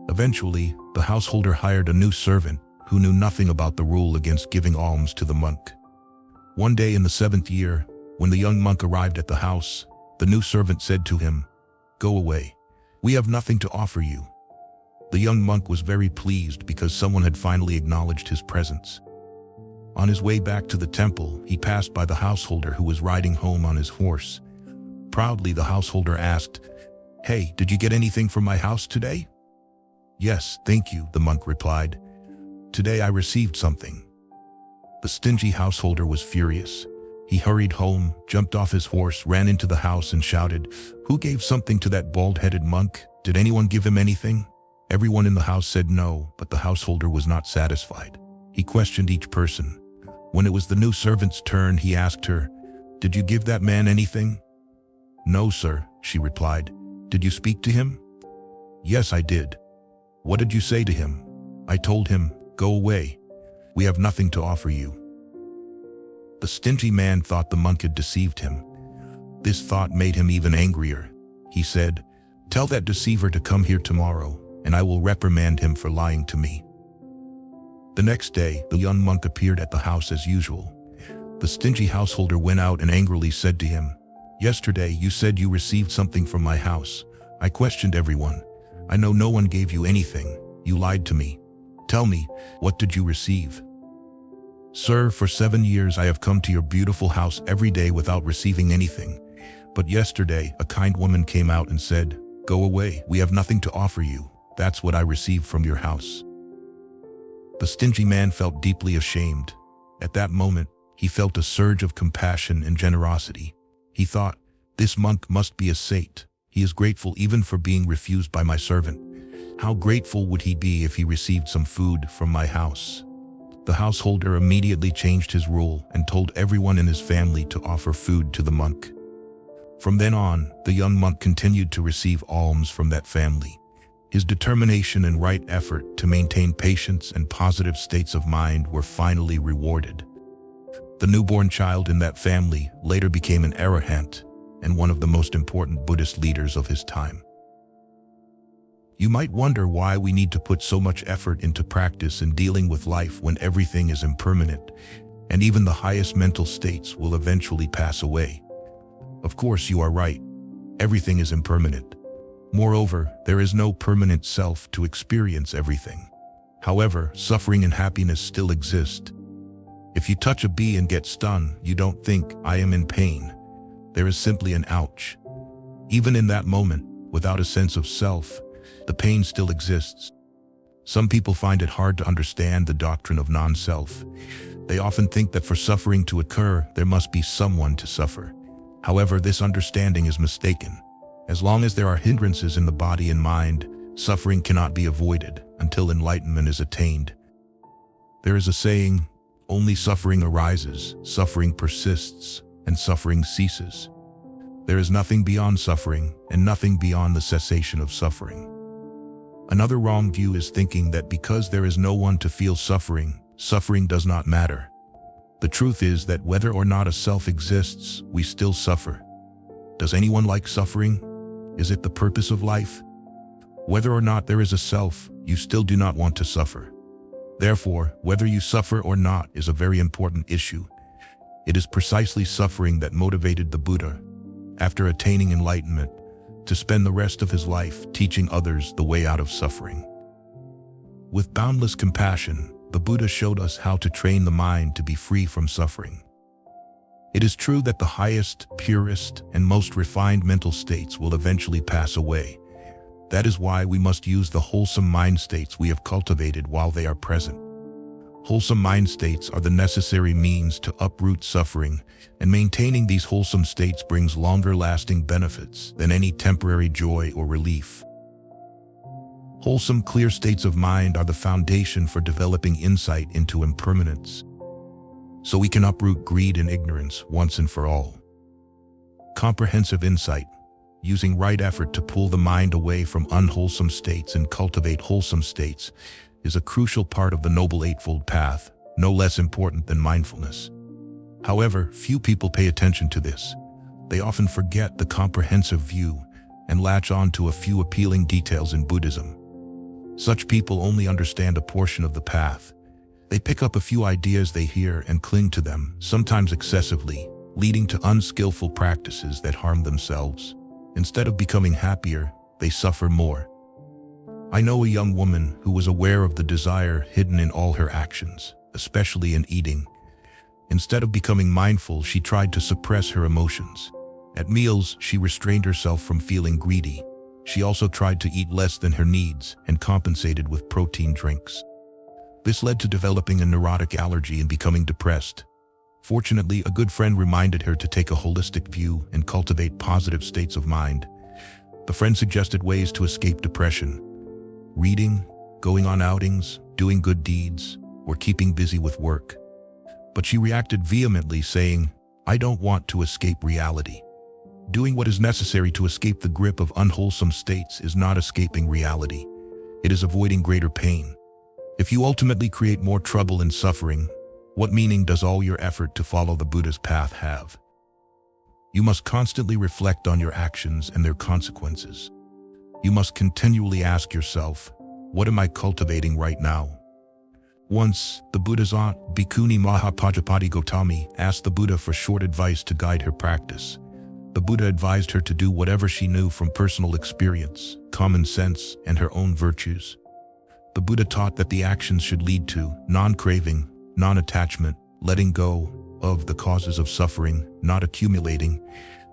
A: Eventually, the householder hired a new servant who knew nothing about the rule against giving alms to the monk. One day in the 7th year, when the young monk arrived at the house, the new servant said to him, "Go away. We have nothing to offer you." The young monk was very pleased because someone had finally acknowledged his presence. On his way back to the temple, he passed by the householder who was riding home on his horse. Proudly, the householder asked, "Hey, did you get anything from my house today?" "Yes, thank you," the monk replied. "Today I received something." The stingy householder was furious. He hurried home, jumped off his horse, ran into the house and shouted, "Who gave something to that bald-headed monk? Did anyone give him anything?" Everyone in the house said no, but the householder was not satisfied. He questioned each person. When it was the new servant's turn, he asked her, "Did you give that man anything?" "No, sir," she replied. "Did you speak to him?" "Yes, I did." "What did you say to him?" "I told him, 'Go away. We have nothing to offer you.'" The stingy man thought the monk had deceived him. This thought made him even angrier. He said, "Tell that deceiver to come here tomorrow, and I will reprimand him for lying to me." The next day, the young monk appeared at the house as usual. The stingy householder went out and angrily said to him, "Yesterday you said you received something from my house. I questioned everyone. I know no one gave you anything. You lied to me. Tell me, what did you receive?" "Sir, for 7 years I have come to your beautiful house every day without receiving anything. But yesterday a kind woman came out and said, 'Go away, we have nothing to offer you.' That's what I received from your house." The stingy man felt deeply ashamed. At that moment, he felt a surge of compassion and generosity. He thought, "This monk must be a saint. He is grateful even for being refused by my servant. How grateful would he be if he received some food from my house?" The householder immediately changed his rule and told everyone in his family to offer food to the monk. From then on, the young monk continued to receive alms from that family. His determination and right effort to maintain patience and positive states of mind were finally rewarded. The newborn child in that family later became an arahant and one of the most important Buddhist leaders of his time. You might wonder why we need to put so much effort into practice in dealing with life when everything is impermanent, and even the highest mental states will eventually pass away. Of course, you are right. Everything is impermanent. Moreover, there is no permanent self to experience everything. However, suffering and happiness still exist. If you touch a bee and get stung, you don't think, "I am in pain." There is simply an ouch. Even in that moment, without a sense of self, the pain still exists. Some people find it hard to understand the doctrine of non-self. They often think that for suffering to occur, there must be someone to suffer. However, this understanding is mistaken. As long as there are hindrances in the body and mind, suffering cannot be avoided until enlightenment is attained. There is a saying, "Only suffering arises, suffering persists, and suffering ceases." There is nothing beyond suffering and nothing beyond the cessation of suffering. Another wrong view is thinking that because there is no one to feel suffering, suffering does not matter. The truth is that whether or not a self exists, we still suffer. Does anyone like suffering? Is it the purpose of life? Whether or not there is a self, you still do not want to suffer. Therefore, whether you suffer or not is a very important issue. It is precisely suffering that motivated the Buddha, after attaining enlightenment, to spend the rest of his life teaching others the way out of suffering. With boundless compassion, the Buddha showed us how to train the mind to be free from suffering. It is true that the highest, purest, and most refined mental states will eventually pass away. That is why we must use the wholesome mind states we have cultivated while they are present. Wholesome mind states are the necessary means to uproot suffering, and maintaining these wholesome states brings longer-lasting benefits than any temporary joy or relief. Wholesome, clear states of mind are the foundation for developing insight into impermanence, so we can uproot greed and ignorance once and for all. Comprehensive insight, using right effort to pull the mind away from unwholesome states and cultivate wholesome states, is a crucial part of the Noble Eightfold Path, no less important than mindfulness. However, few people pay attention to this. They often forget the comprehensive view and latch on to a few appealing details in Buddhism. Such people only understand a portion of the path. They pick up a few ideas they hear and cling to them, sometimes excessively, leading to unskillful practices that harm themselves. Instead of becoming happier, they suffer more. I know a young woman who was aware of the desire hidden in all her actions, especially in eating. Instead of becoming mindful, she tried to suppress her emotions. At meals, she restrained herself from feeling greedy. She also tried to eat less than her needs and compensated with protein drinks. This led to developing a neurotic allergy and becoming depressed. Fortunately, a good friend reminded her to take a holistic view and cultivate positive states of mind. The friend suggested ways to escape depression: reading, going on outings, doing good deeds, or keeping busy with work. But she reacted vehemently, saying, I don't want to escape reality. Doing what is necessary to escape the grip of unwholesome states is not escaping reality. It is avoiding greater pain. If you ultimately create more trouble and suffering, what meaning does all your effort to follow the Buddha's path have? You must constantly reflect on your actions and their consequences. You must continually ask yourself, what am I cultivating right now? Once, the Buddha's aunt, Bhikkhuni Mahapajapati Gotami, asked the Buddha for short advice to guide her practice. The Buddha advised her to do whatever she knew from personal experience, common sense, and her own virtues. The Buddha taught that the actions should lead to non-craving, non-attachment, letting go of the causes of suffering, not accumulating,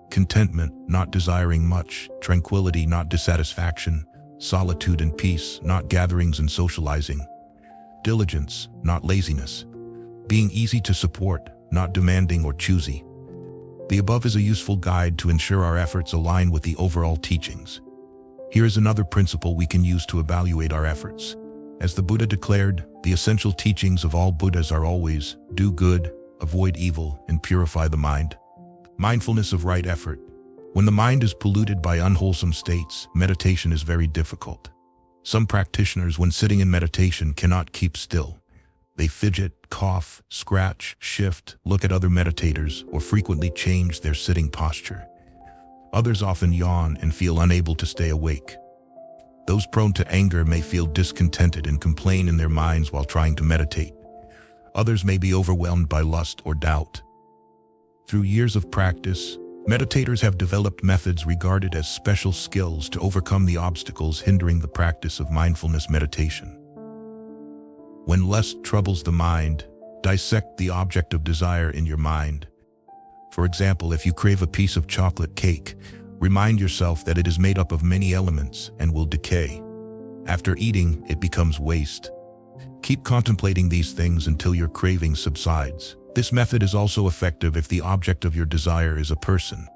A: contentment, not desiring much, tranquility, not dissatisfaction, solitude and peace, not gatherings and socializing, diligence, not laziness, being easy to support, not demanding or choosy. The above is a useful guide to ensure our efforts align with the overall teachings. Here is another principle we can use to evaluate our efforts. As the Buddha declared, the essential teachings of all Buddhas are always do good, avoid evil, and purify the mind. Mindfulness of right effort. When the mind is polluted by unwholesome states, meditation is very difficult. Some practitioners, when sitting in meditation, cannot keep still. They fidget, cough, scratch, shift, look at other meditators, or frequently change their sitting posture. Others often yawn and feel unable to stay awake. Those prone to anger may feel discontented and complain in their minds while trying to meditate. Others may be overwhelmed by lust or doubt. Through years of practice, meditators have developed methods regarded as special skills to overcome the obstacles hindering the practice of mindfulness meditation. When lust troubles the mind, dissect the object of desire in your mind. For example, if you crave a piece of chocolate cake, remind yourself that it is made up of many elements and will decay. After eating, it becomes waste. Keep contemplating these things until your craving subsides. This method is also effective if the object of your desire is a person.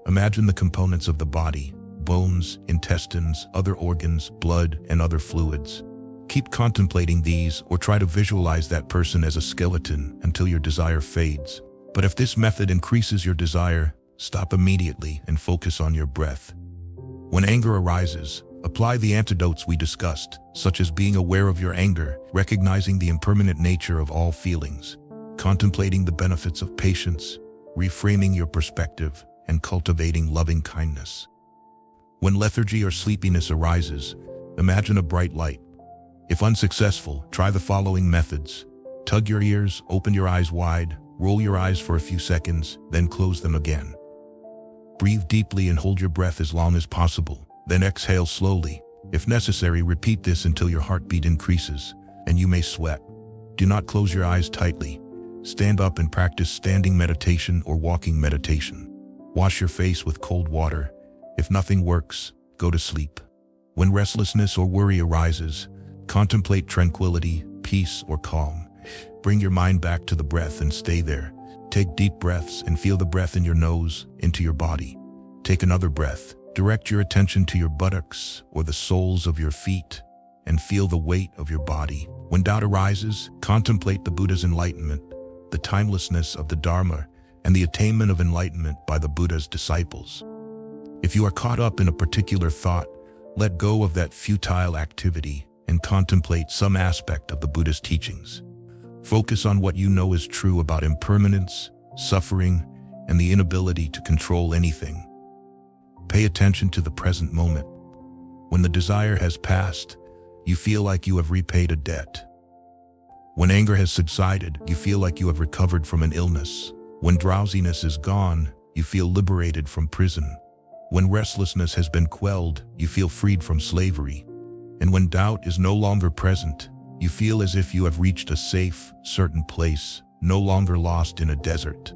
A: Imagine the components of the body: bones, intestines, other organs, blood, and other fluids. Keep contemplating these or try to visualize that person as a skeleton until your desire fades. But if this method increases your desire, stop immediately and focus on your breath. When anger arises, apply the antidotes we discussed, such as being aware of your anger, recognizing the impermanent nature of all feelings, contemplating the benefits of patience, reframing your perspective, and cultivating loving kindness. When lethargy or sleepiness arises, imagine a bright light. If unsuccessful, try the following methods. Tug your ears, open your eyes wide, roll your eyes for a few seconds, then close them again. Breathe deeply and hold your breath as long as possible, then exhale slowly. If necessary, repeat this until your heartbeat increases, and you may sweat. Do not close your eyes tightly. Stand up and practice standing meditation or walking meditation. Wash your face with cold water. If nothing works, go to sleep. When restlessness or worry arises, contemplate tranquility, peace, or calm. Bring your mind back to the breath and stay there. Take deep breaths and feel the breath in your nose into your body. Take another breath. Direct your attention to your buttocks or the soles of your feet and feel the weight of your body. When doubt arises, contemplate the Buddha's enlightenment, the timelessness of the Dharma, and the attainment of enlightenment by the Buddha's disciples. If you are caught up in a particular thought, let go of that futile activity and contemplate some aspect of the Buddha's teachings. Focus on what you know is true about impermanence, suffering, and the inability to control anything. Pay attention to the present moment. When the desire has passed, you feel like you have repaid a debt. When anger has subsided, you feel like you have recovered from an illness. When drowsiness is gone, you feel liberated from prison. When restlessness has been quelled, you feel freed from slavery. And when doubt is no longer present, you feel as if you have reached a safe, certain place, no longer lost in a desert.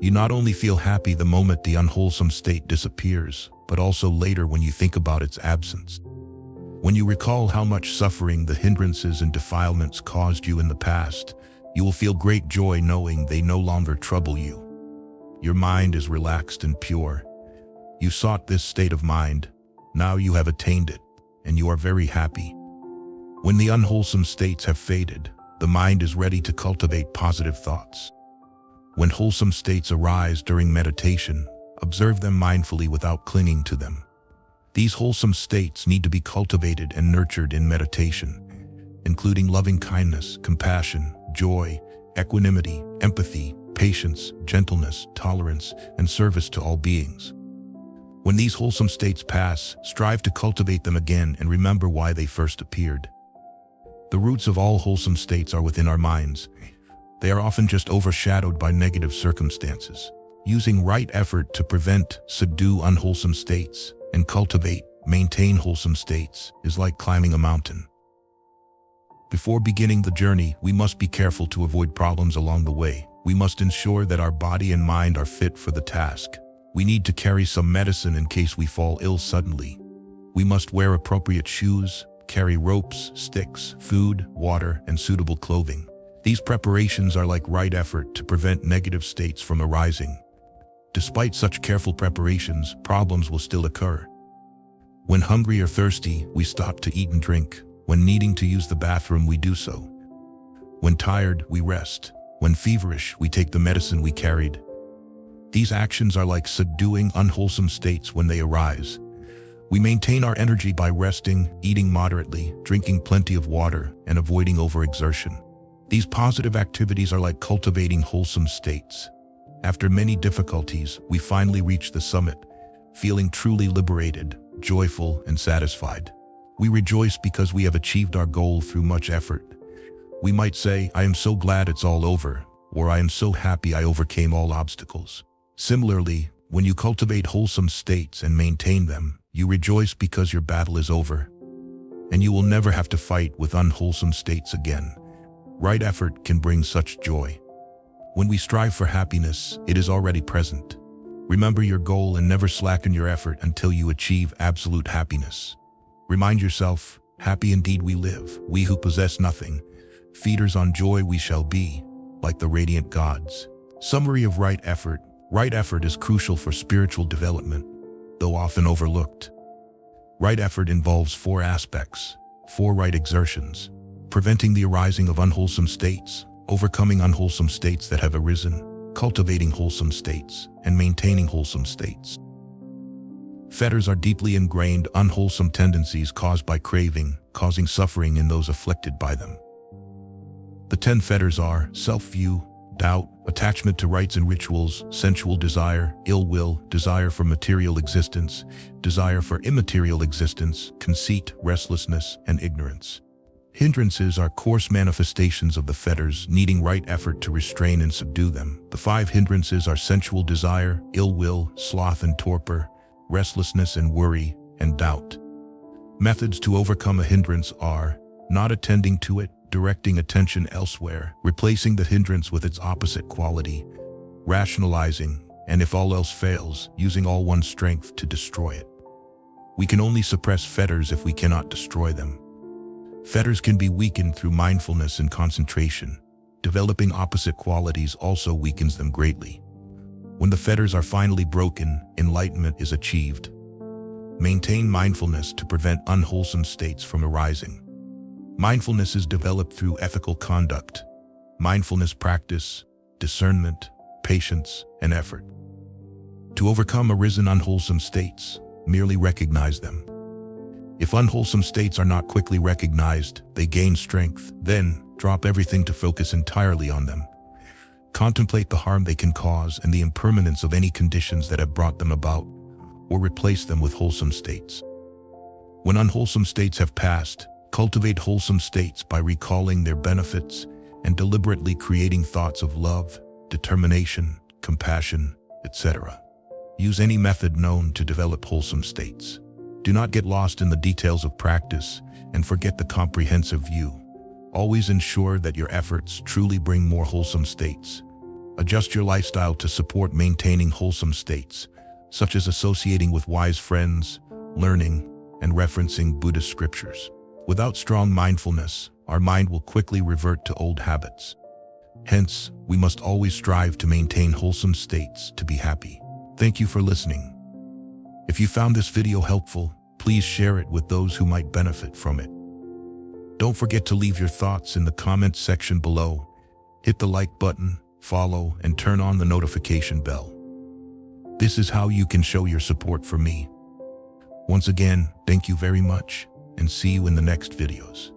A: You not only feel happy the moment the unwholesome state disappears, but also later when you think about its absence. When you recall how much suffering the hindrances and defilements caused you in the past, you will feel great joy knowing they no longer trouble you. Your mind is relaxed and pure. You sought this state of mind. Now you have attained it, and you are very happy. When the unwholesome states have faded, the mind is ready to cultivate positive thoughts. When wholesome states arise during meditation, observe them mindfully without clinging to them. These wholesome states need to be cultivated and nurtured in meditation, including loving kindness, compassion, joy, equanimity, empathy, patience, gentleness, tolerance, and service to all beings. When these wholesome states pass, strive to cultivate them again and remember why they first appeared. The roots of all wholesome states are within our minds. They are often just overshadowed by negative circumstances. Using right effort to prevent, subdue unwholesome states, and cultivate, maintain wholesome states is like climbing a mountain. Before beginning the journey, we must be careful to avoid problems along the way. We must ensure that our body and mind are fit for the task. We need to carry some medicine in case we fall ill suddenly. We must wear appropriate shoes, carry ropes, sticks, food, water, and suitable clothing. These preparations are like right effort to prevent negative states from arising. Despite such careful preparations, problems will still occur. When hungry or thirsty, we stop to eat and drink. When needing to use the bathroom, we do so. When tired, we rest. When feverish, we take the medicine we carried. These actions are like subduing unwholesome states when they arise. We maintain our energy by resting, eating moderately, drinking plenty of water, and avoiding overexertion. These positive activities are like cultivating wholesome states. After many difficulties, we finally reach the summit, feeling truly liberated, joyful, and satisfied. We rejoice because we have achieved our goal through much effort. We might say, "I am so glad it's all over," or "I am so happy I overcame all obstacles." Similarly, when you cultivate wholesome states and maintain them, you rejoice because your battle is over, and you will never have to fight with unwholesome states again. Right effort can bring such joy. When we strive for happiness, it is already present. Remember your goal and never slacken your effort until you achieve absolute happiness. Remind yourself, happy indeed we live, we who possess nothing. Feeders on joy we shall be, like the radiant gods. Summary of right effort. Right effort is crucial for spiritual development, though often overlooked. Right effort involves 4 aspects, 4 right exertions: preventing the arising of unwholesome states, overcoming unwholesome states that have arisen, cultivating wholesome states, and maintaining wholesome states. Fetters are deeply ingrained, unwholesome tendencies caused by craving, causing suffering in those afflicted by them. The 10 fetters are self-view, doubt, attachment to rites and rituals, sensual desire, ill will, desire for material existence, desire for immaterial existence, conceit, restlessness, and ignorance. Hindrances are coarse manifestations of the fetters, needing right effort to restrain and subdue them. The 5 hindrances are sensual desire, ill will, sloth and torpor, restlessness and worry, and doubt. Methods to overcome a hindrance are not attending to it, directing attention elsewhere, replacing the hindrance with its opposite quality, rationalizing, and if all else fails, using all one's strength to destroy it. We can only suppress fetters if we cannot destroy them. Fetters can be weakened through mindfulness and concentration. Developing opposite qualities also weakens them greatly. When the fetters are finally broken, enlightenment is achieved. Maintain mindfulness to prevent unwholesome states from arising. Mindfulness is developed through ethical conduct, mindfulness practice, discernment, patience, and effort. To overcome arisen unwholesome states, merely recognize them. If unwholesome states are not quickly recognized, they gain strength. Then, drop everything to focus entirely on them. Contemplate the harm they can cause and the impermanence of any conditions that have brought them about, or replace them with wholesome states. When unwholesome states have passed, cultivate wholesome states by recalling their benefits and deliberately creating thoughts of love, determination, compassion, etc. Use any method known to develop wholesome states. Do not get lost in the details of practice and forget the comprehensive view. Always ensure that your efforts truly bring more wholesome states. Adjust your lifestyle to support maintaining wholesome states, such as associating with wise friends, learning, and referencing Buddhist scriptures. Without strong mindfulness, our mind will quickly revert to old habits. Hence, we must always strive to maintain wholesome states to be happy. Thank you for listening. If you found this video helpful, please share it with those who might benefit from it. Don't forget to leave your thoughts in the comments section below. Hit the like button, follow, and turn on the notification bell. This is how you can show your support for me. Once again, thank you very much, and see you in the next videos.